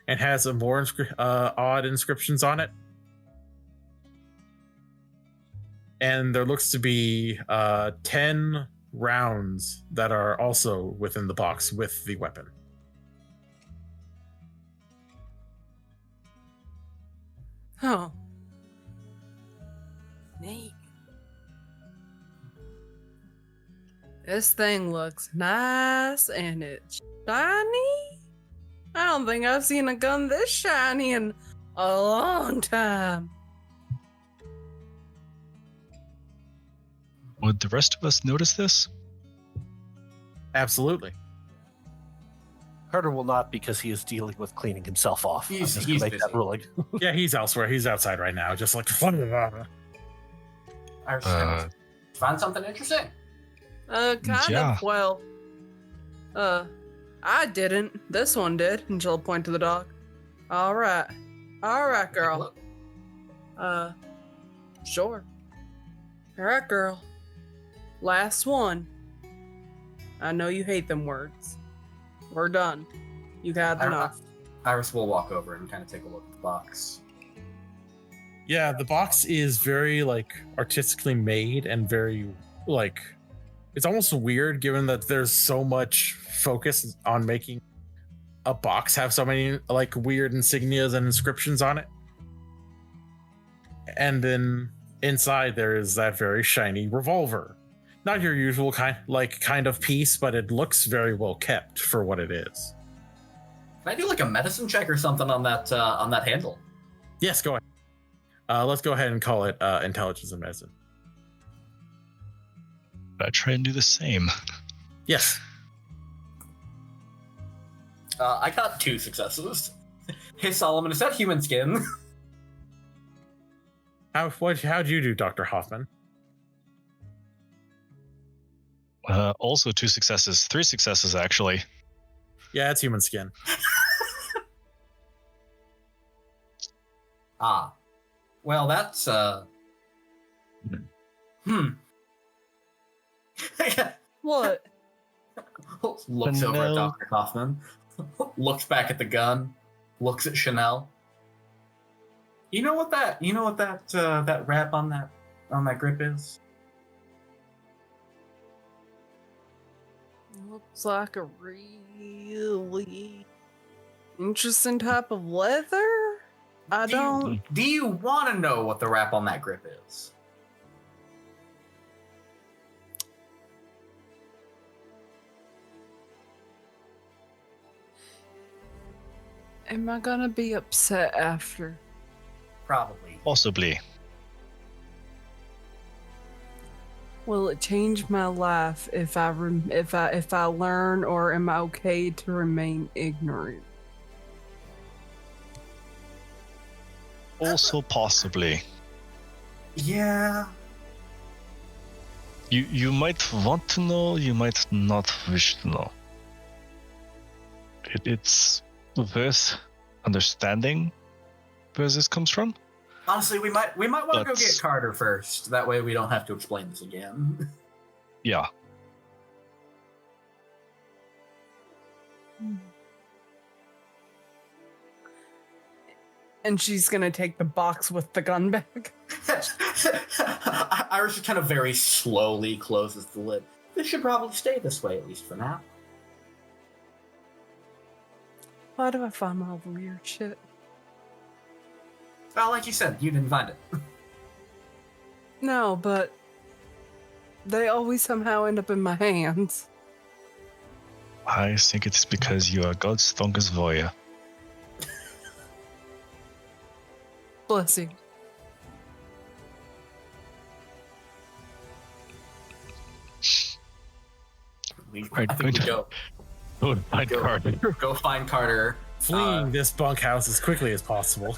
and has a more odd inscriptions on it. And there looks to be 10 rounds that are also within the box with the weapon. Oh. Neat. This thing looks nice and it's shiny. I don't think I've seen a gun this shiny in a long time. Would the rest of us notice this? Absolutely. Carter will not, because he is dealing with cleaning himself off. He's I'm just gonna make busy. that ruling. Yeah, he's elsewhere. He's outside right now, just like. Irish find something interesting. Kind Yeah. of. Well, I didn't. This one did. And she'll point to the dog. All right, girl. Look. Sure. All right, girl. Last one. I know you hate them words. We're done. You've had enough. Iris will walk over and kind of take a look at the box. Yeah, the box is very like artistically made and very like it's almost weird given that there's so much focus on making a box have so many like weird insignias and inscriptions on it. And then inside there is that very shiny revolver. Not your usual kind of piece, but it looks very well kept for what it is. Can I do like a medicine check or something on that handle? Yes, go ahead. Let's go ahead and call it intelligence and medicine. I try and do the same. Yes. I got 2 successes. Hey Solomon, is that human skin? How'd you do, Dr. Hoffman? Also 2 successes, 3 successes actually. Yeah, it's human skin. Well, that's What? Looks over at Chanel. Dr. Hoffman. Looks back at the gun. Looks at Chanel. You know what that that wrap on that grip is? Looks like a really interesting type of leather. I don't. Do you want to know what the wrap on that grip is? Am I gonna be upset after? Probably. Possibly. Will it change my life if I learn, or am I okay to remain ignorant? Also possibly. Yeah. You might want to know, you might not wish to know. It's worth understanding where this comes from. Honestly, we might want to go But- get Carter first. That way we don't have to explain this again. Yeah. And she's gonna take the box with the gun back. Iris just kind of very slowly closes the lid. This should probably stay this way, at least for now. Why do I find all the weird shit? Well, like you said, you didn't find it. No, but they always somehow end up in my hands. I think it's because you are God's strongest warrior. Bless you. Right, I think we go Oh, my Go. God. go find Carter. Fleeing this bunkhouse as quickly as possible.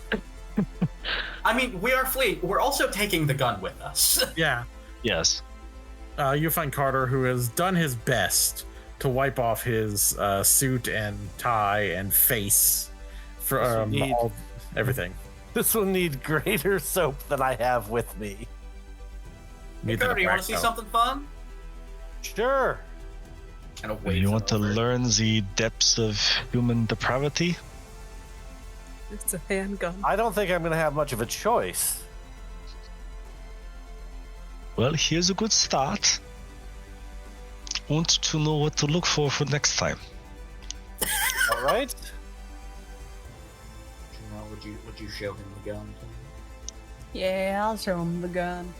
I mean, we are fleeing. We're also taking the gun with us. Yeah. Yes. You find Carter, who has done his best to wipe off his suit and tie and face from everything. This will need greater soap than I have with me. Hey, Neither Carter, you want to see tobacco. something fun? Sure. Kind of You want to learn the depths of human depravity? It's a handgun. I don't think I'm going to have much of a choice. Well, here's a good start. Want to know what to look for next time. All right. Would you show him the gun? Yeah, I'll show him the gun.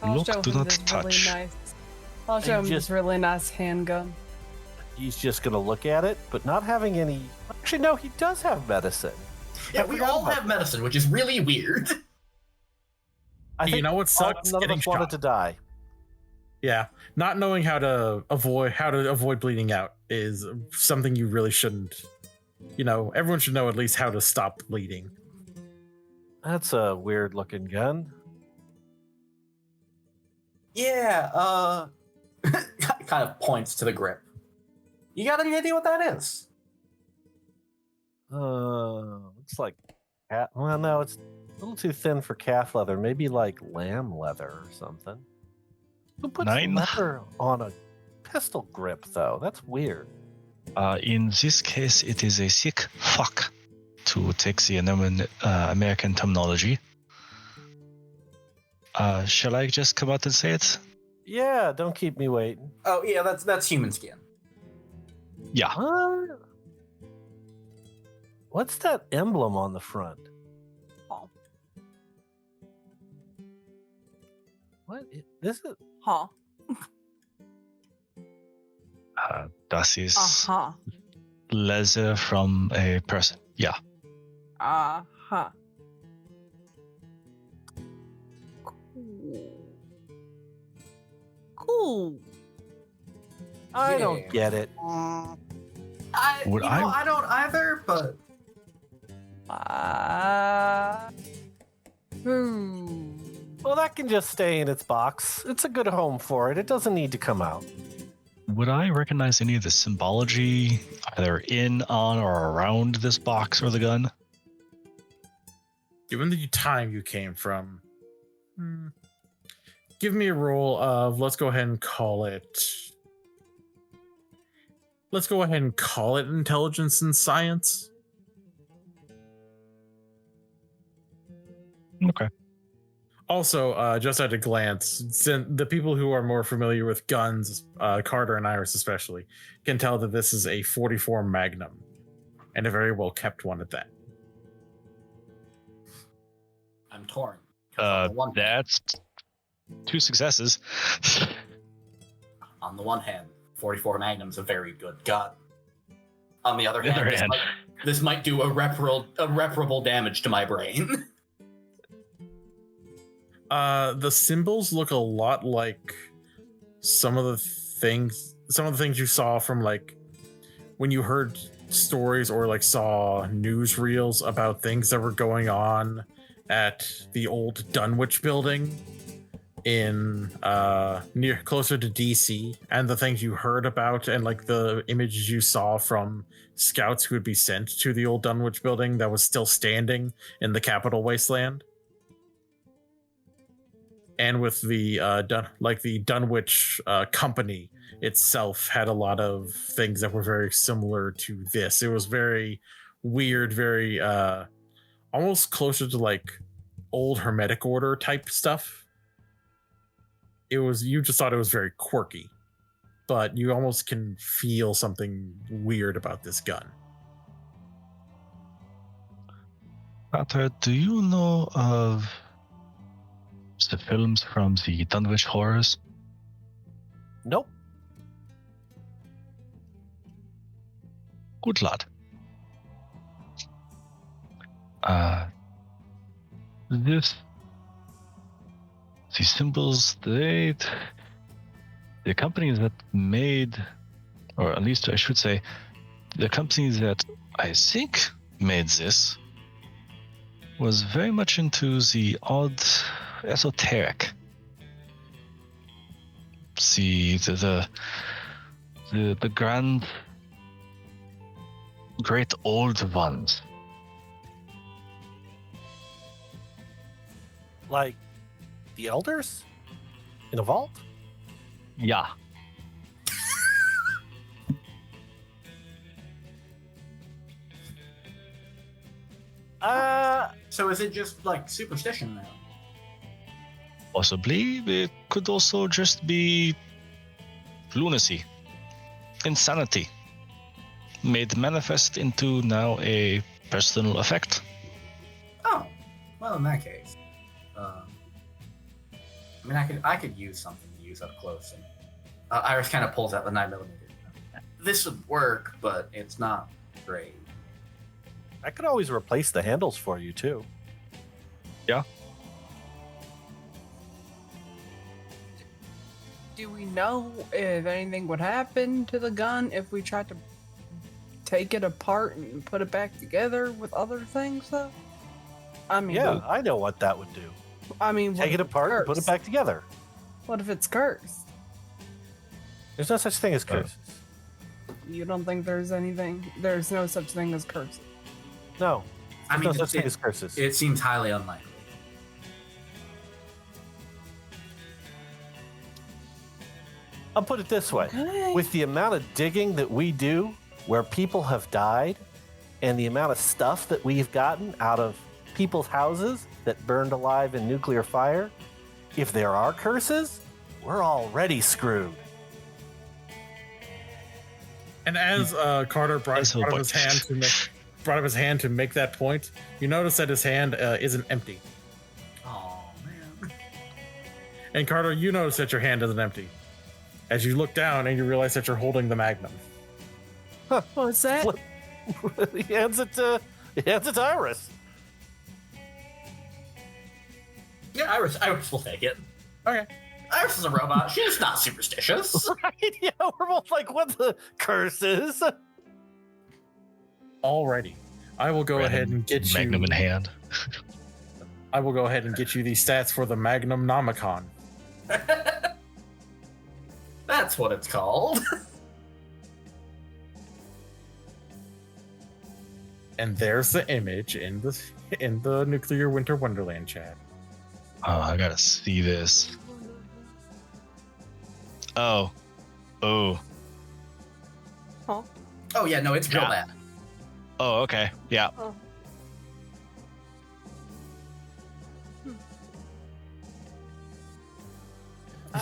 I'll Look, show do him not this touch. really nice. I'll show him just- this really nice handgun. He's just going to look at it, but not having any. Actually, no, he does have medicine. Yeah, I we forgot all about have medicine, which is really weird. I You think know what sucks? none of Getting us wanted shot. to die. Yeah, not knowing how to avoid bleeding out is something you really shouldn't. Everyone should know at least how to stop bleeding. That's a weird looking gun. Yeah, kind of points to the grip. You got any idea what that is? Looks like cat. Well, no, it's a little too thin for calf leather. Maybe like lamb leather or something. Who puts 9. leather on a pistol grip, though? That's weird. In this case, it is a sick fuck, to take the American terminology. Shall I just come out and say it? Yeah, don't keep me waiting. Oh yeah, that's human skin. Yeah. What's that emblem on the front? Oh. What? This is. Huh. Das ist Uh-huh. leather from a person. Yeah. Uh-huh. Cool. Cool. I Yeah. don't get it. Would I- I don't either, but Well, that can just stay in its box. It's a good home for it. It doesn't need to come out. Would I recognize any of the symbology either in, on, or around this box or the gun? Given the time you came from, give me a roll of, let's go ahead and call it intelligence and science. Okay. Also, just at a glance, the people who are more familiar with guns, Carter and Iris especially, can tell that this is a 44 Magnum, and a very well kept one at that. I'm torn. 'Cause on the one- That's 2 successes. on the one hand, 44 Magnum's a very good gun. On the other The other hand, hand. this might do irreparable damage to my brain. The symbols look a lot like some of the things you saw from like when you heard stories or like saw newsreels about things that were going on at the old Dunwich building in closer to DC, and the things you heard about and like the images you saw from scouts who would be sent to the old Dunwich building that was still standing in the Capitol Wasteland. And with the Dunwich company itself had a lot of things that were very similar to this. It was very weird, very almost closer to like old Hermetic Order type stuff. You just thought it was very quirky, but you almost can feel something weird about this gun. Carter, do you know of the films from the Dunwich Horrors? Nope. Good lad. The symbols, the companies that made, or at least I should say, the company that I think made this was very much into the odd esoteric. see the great old ones. Like the elders in a vault? Yeah. So is it just like superstition now? Possibly. It could also just be lunacy, insanity, made manifest into now a personal effect. Oh, well, in that case, I mean, I could use something to use up close. And Iris kind of pulls out the 9mm. This would work, but it's not great. I could always replace the handles for you too. Yeah. Do we know if anything would happen to the gun if we tried to take it apart and put it back together with other things, though? I mean, Yeah, I know what that would do. I mean, what Take it if it's apart and put it cursed? back together. What if it's cursed? There's no such thing as curses. You don't think there's anything? There's no such thing as curses. No. I There's mean, no such thing as curses. it seems highly unlikely. I'll put it this way. Okay. With the amount of digging that we do where people have died and the amount of stuff that we've gotten out of people's houses that burned alive in nuclear fire, if there are curses, we're already screwed. And as Carter brought Asshole up his hand to make that point, you notice that his hand isn't empty. Oh man. And Carter, you notice that your hand isn't empty. As you look down and you realize that you're holding the Magnum. What's that? Flip. He hands it to Iris. Yeah, Iris will take it. Okay. Iris is a robot. She's not superstitious. Right? Yeah, we're both like, what the curses? Alrighty. I will go ahead and get Magnum you. in hand. I will go ahead and get you the stats for the Magnum Nomicon. That's what it's called. And there's the image in the Nuclear Winter Wonderland chat. Oh, I gotta see this. Oh. Oh yeah, no, it's real Yeah. bad. Oh, okay. Yeah. Oh.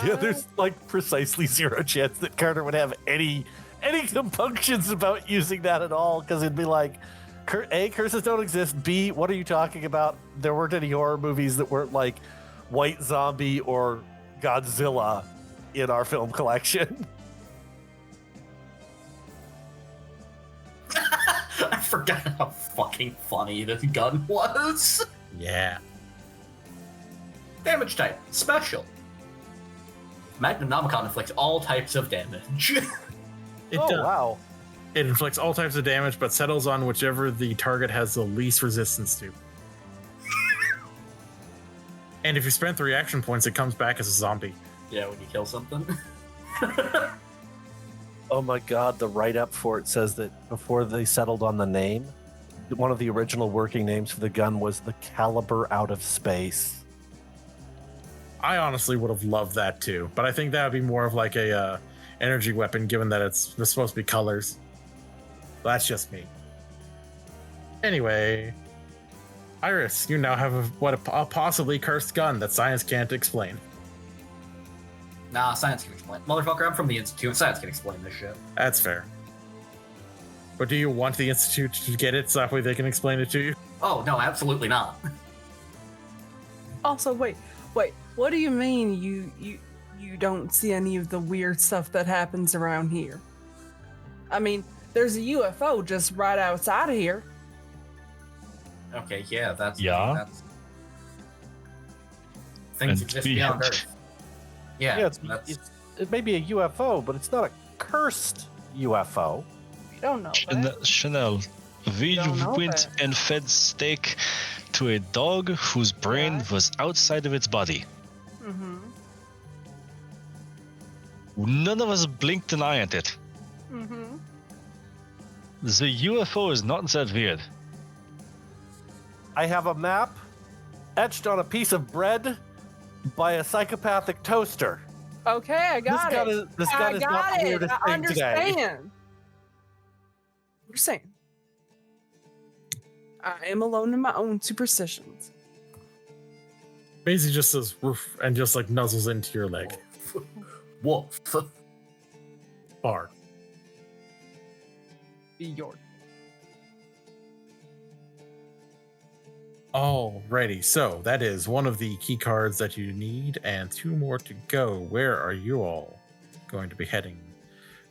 Yeah, there's like precisely zero chance that Carter would have any compunctions about using that at all, because it'd be like, A, curses don't exist. B, what are you talking about? There weren't any horror movies that weren't like White Zombie or Godzilla in our film collection. I forgot how fucking funny this gun was. Yeah. Damage type, special. Magnum Nomicon inflicts all types of damage. It Oh, does. wow. It inflicts all types of damage, but settles on whichever the target has the least resistance to. And if you spend 3 action points, it comes back as a zombie. Yeah, when you kill something. Oh my god, the write-up for it says that before they settled on the name, one of the original working names for the gun was the Caliber Out of Space. I honestly would have loved that too, but I think that would be more of like a energy weapon, given that it's supposed to be colors. That's just me. Anyway, Iris, you now have a possibly cursed gun that science can't explain. Nah, science can explain. Motherfucker, I'm from the Institute. Science can explain this shit. That's fair. But do you want the Institute to get it so that way they can explain it to you? Oh, no, absolutely not. Also, wait. What do you mean you don't see any of the weird stuff that happens around here? I mean, there's a UFO just right outside of here. Okay, yeah, that's... Yeah? That's... Things And exist we beyond have- Earth. Yeah, Yeah, that's... it may be a UFO, but it's not a cursed UFO. We don't know that. Chanel, we Don't know went that. and fed steak to a dog whose brain Right. was outside of its body. Mm-hmm. None of us blinked an eye at it. Mm-hmm. The UFO is not that weird. I have a map etched on a piece of bread by a psychopathic toaster. Okay, I got it. This gun is not the weirdest I thing today. understand. I'm just saying. I am alone in my own superstitions. Maisie just says woof and just like nuzzles into your leg. Wolf. Hard. Be your. Alrighty, so that is one of the key cards that you need, and 2 more to go. Where are you all going to be heading?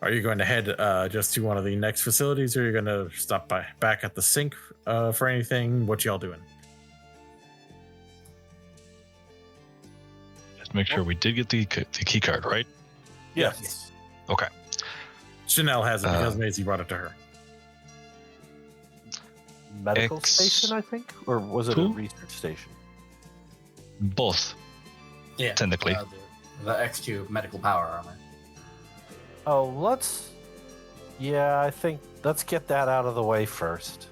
Are you going to head just to one of the next facilities, or are you going to stop back at the sink for anything? What y'all doing? Let's make sure we did get the key card, right? Yes. Okay. Chanel has it because Maisie brought it to her. Medical station, I think? Or was it a research station? Both, Yeah. technically. The X2 medical power armor. Oh, I think let's get that out of the way first.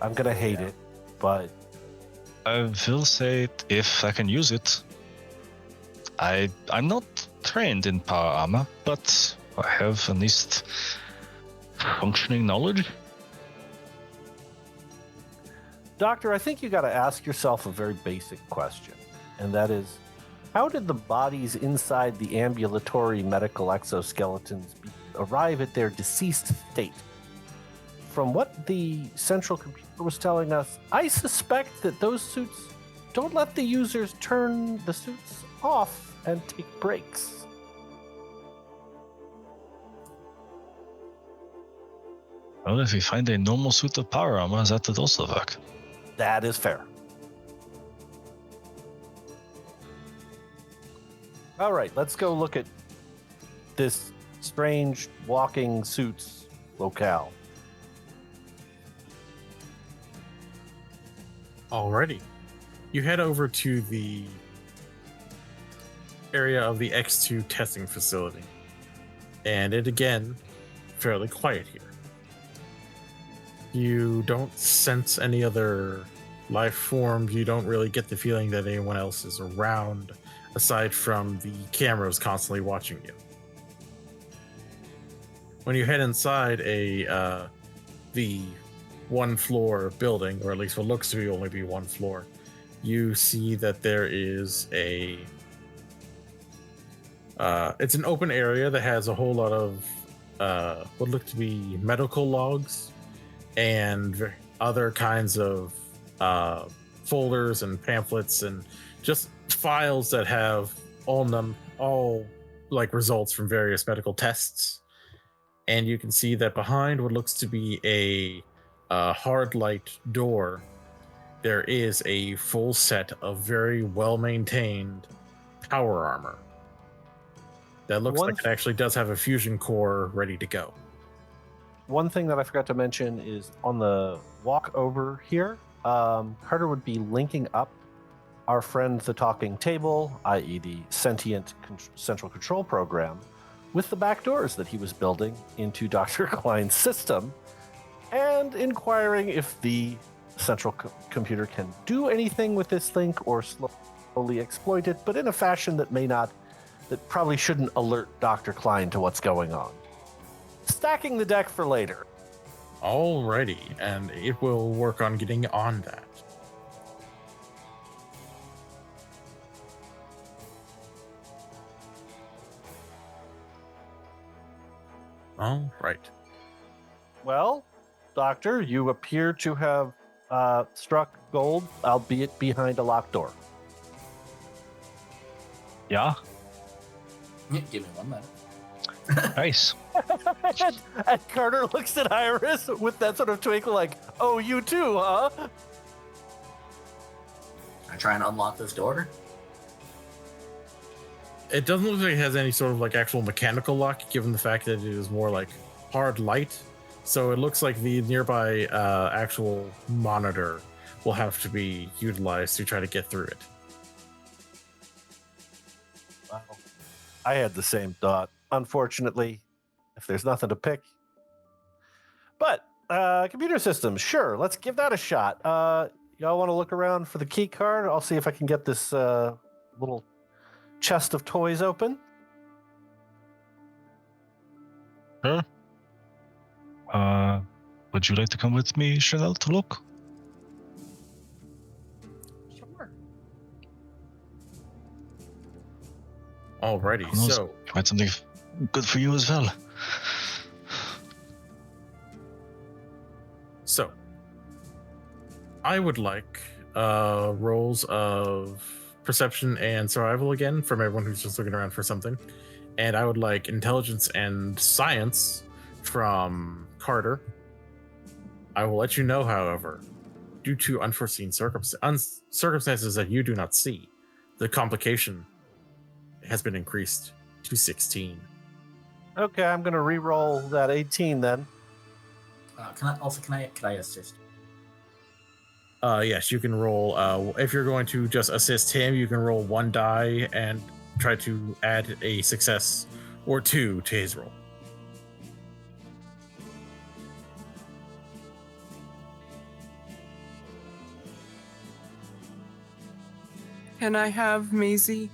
I'm gonna hate it, but I will say if I can use it. I'm not trained in power armor, but I have at least functioning knowledge. Doctor, I think you got to ask yourself a very basic question, and that is, how did the bodies inside the ambulatory medical exoskeletons arrive at their deceased state? From what the central computer was telling us, I suspect that those suits don't let the users turn the suits off and take breaks. Well, if we find a normal suit of power armor, that would also work. That is fair. All right, let's go look at this strange walking suits locale. Alrighty. You head over to the area of the X2 testing facility. And it again, fairly quiet here. You don't sense any other life forms. You don't really get the feeling that anyone else is around, aside from the cameras constantly watching you. When you head inside the 1-floor building, or at least what looks to be only be 1 floor, you see that there is it's an open area that has a whole lot of what look to be medical logs and other kinds of folders and pamphlets and just files that have all like results from various medical tests. And you can see that behind what looks to be a hard light door, there is a full set of very well-maintained power armor that looks like it actually does have a fusion core ready to go. One thing that I forgot to mention is on the walk over here, Carter would be linking up our friend the talking table, i.e. the sentient central control program, with the back doors that he was building into Dr. Klein's system, and inquiring if the central computer can do anything with this link or slowly exploit it, but in a fashion that probably shouldn't alert Dr. Klein to what's going on. Stacking the deck for later. Alrighty, and it will work on getting on that. All right. Well, Doctor, you appear to have struck gold, albeit behind a locked door. Yeah, Give me 1 minute. nice. And Carter looks at Iris with that sort of twinkle like, oh, you too, huh? I try and unlock this door. It doesn't look like it has any sort of like actual mechanical lock, given the fact that it is more like hard light. So it looks like the nearby actual monitor will have to be utilized to try to get through it. Wow. I had the same thought. unfortunately, if there's nothing to pick. But computer systems, sure, let's give that a shot. Y'all want to look around for the key card? I'll see if I can get this little chest of toys open. Sure. Would you like to come with me, Chanel, to look? Sure. Alrighty, Who knows? so Find something good for you as well. So, I would like rolls of perception and survival again from everyone who's just looking around for something. And I would like intelligence and science from Carter. I will let you know, however, due to unforeseen circumstances that you do not see, the complication has been increased to 16. Okay, I'm going to re-roll that 18 then. Can I assist? Yes, you can roll. If you're going to just assist him, you can roll 1 die and try to add a success or 2 to his roll. Can I have Maisie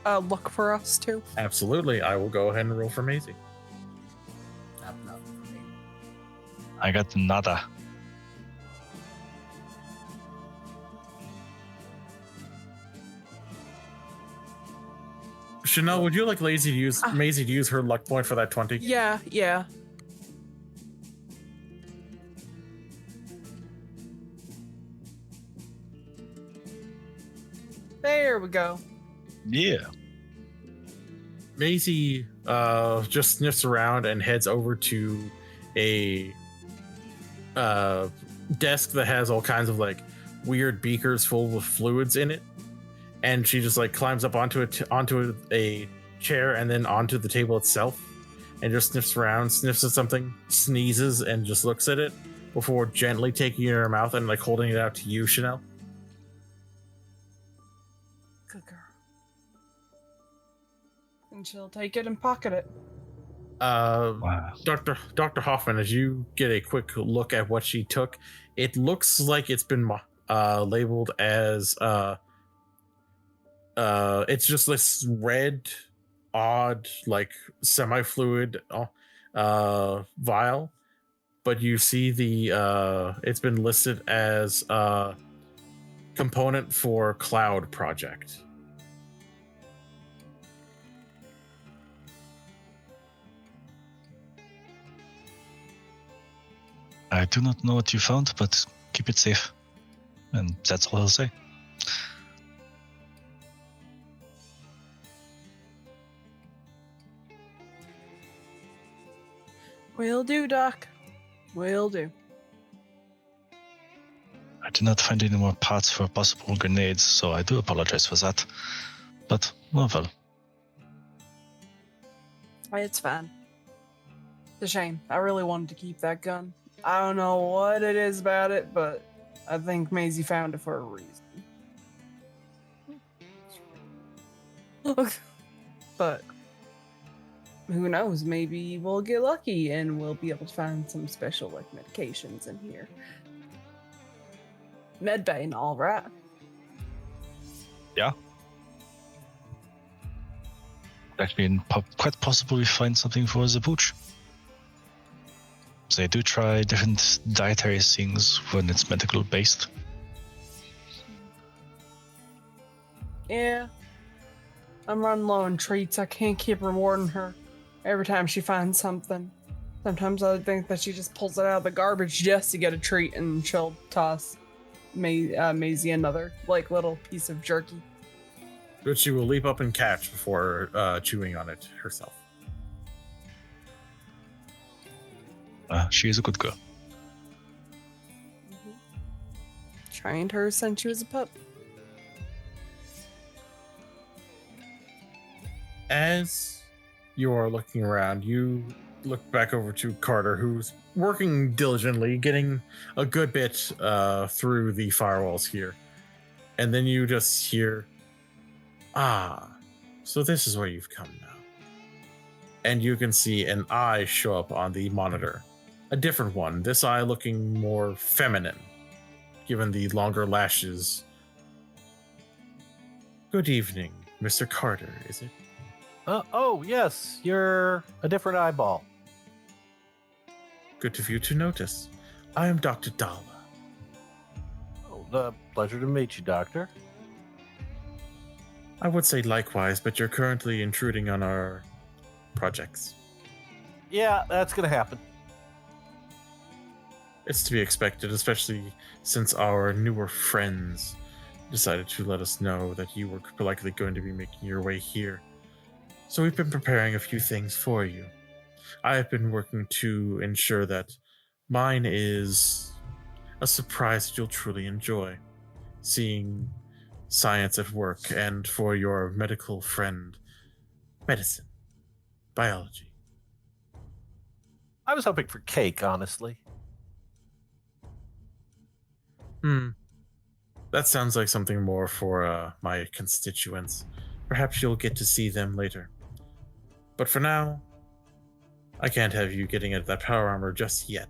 look for us too? Absolutely. I will go ahead and roll for Maisie. Nothing for me. I got nada. Chanel, would you like Maisie to use her luck point for that 20? Yeah. There we go. Yeah. Maisie just sniffs around and heads over to a desk that has all kinds of like weird beakers full of fluids in it, and she just like climbs up onto a chair and then onto the table itself, and just sniffs around, sniffs at something, sneezes, and just looks at it before gently taking it in her mouth and like holding it out to you, Chanel. Good girl. And she'll take it and pocket it. Wow. Dr. Hoffman, as you get a quick look at what she took, it looks like it's been labeled as it's just this red, odd, like semi-fluid vial, but you see the it's been listed as component for cloud project. I do not know what you found, but keep it safe. And that's all I'll say. Will do, Doc. Will do. I did not find any more parts for possible grenades, so I do apologize for that. But, well. It's fine. It's a shame. I really wanted to keep that gun. I don't know what it is about it, but I think Maisie found it for a reason. But who knows? Maybe we'll get lucky and we'll be able to find some special like medications in here. Medbay and all, right? Yeah. Actually, quite possible we find something for the pooch. They do try different dietary things when it's medical based. Yeah. I'm running low on treats. I can't keep rewarding her every time she finds something. Sometimes I think that she just pulls it out of the garbage just to get a treat, and she'll toss Maisie another like little piece of jerky. Which she will leap up and catch before chewing on it herself. She is a good girl. Mm-hmm. Trained her since she was a pup. As you are looking around, you look back over to Carter, who's working diligently, getting a good bit through the firewalls here. And then you just hear, so this is where you've come now. and you can see an eye show up on the monitor. A different one, this eye looking more feminine, given the longer lashes. Good evening, Mr. Carter, is it? Oh, yes, you're a different eyeball. Good of you to notice. I am Dr. Dala. Oh, pleasure to meet you, Doctor. I would say likewise, but you're currently intruding on our projects. Yeah, that's going to happen. It's to be expected, especially since our newer friends decided to let us know that you were likely going to be making your way here. So we've been preparing a few things for you. I have been working to ensure that mine is a surprise that you'll truly enjoy, seeing science at work, and for your medical friend, medicine, biology. I was hoping for cake, honestly. That sounds like something more for my constituents. Perhaps you'll get to see them later. But for now, I can't have you getting into that power armor just yet.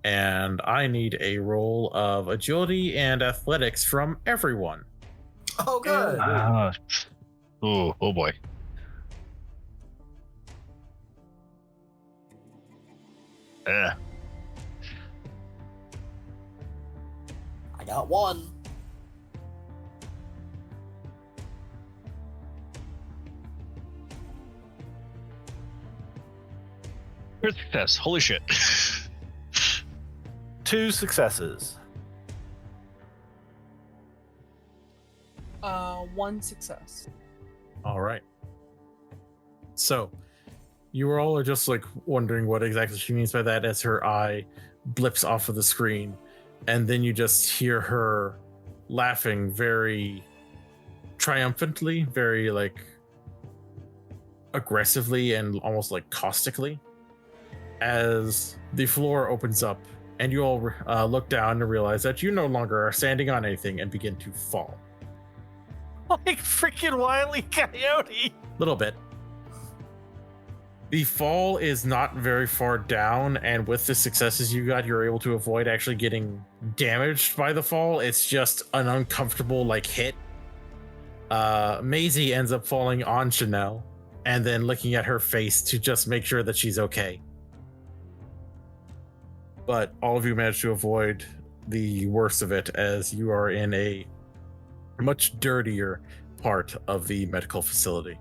And I need a roll of agility and athletics from everyone. Oh, good. Oh boy. I got one. Success. Holy shit. 2 successes. 1 success. All right. So, you all are just like wondering what exactly she means by that as her eye blips off of the screen, and then you just hear her laughing very triumphantly, very like aggressively and almost like caustically as the floor opens up and you all look down and realize that you no longer are standing on anything and begin to fall. Like freaking Wile E. Coyote. Little bit. The fall is not very far down, and with the successes you got, you're able to avoid actually getting damaged by the fall. It's just an uncomfortable like hit. Maisie ends up falling on Chanel and then looking at her face to just make sure that she's okay. But all of you manage to avoid the worst of it as you are in a much dirtier part of the medical facility.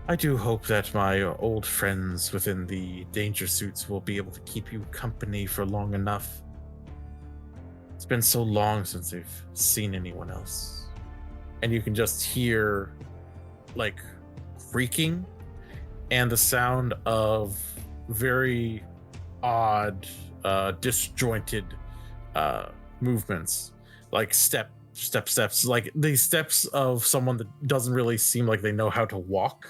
I do hope that my old friends within the danger suits will be able to keep you company for long enough. It's been so long since they've seen anyone else. And you can just hear like creaking and the sound of very odd, disjointed movements, like steps, like the steps of someone that doesn't really seem like they know how to walk.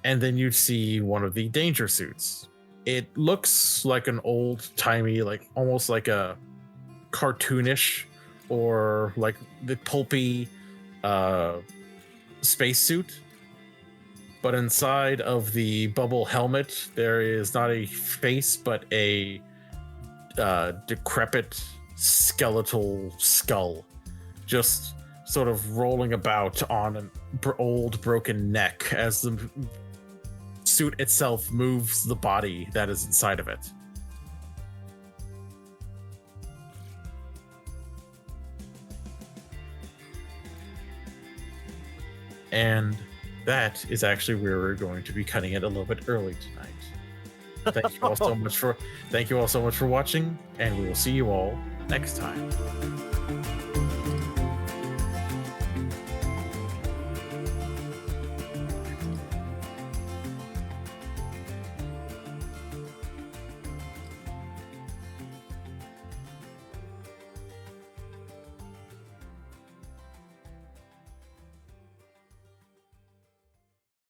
And then you see one of the danger suits. It looks like an old-timey, like almost like a cartoonish or like the pulpy spacesuit. But inside of the bubble helmet, there is not a face, but a decrepit skeletal skull, just sort of rolling about on an old broken neck as the suit itself moves the body that is inside of it. And that is actually where we're going to be cutting it a little bit early tonight. Thank you all so much for watching, and we will see you all next time.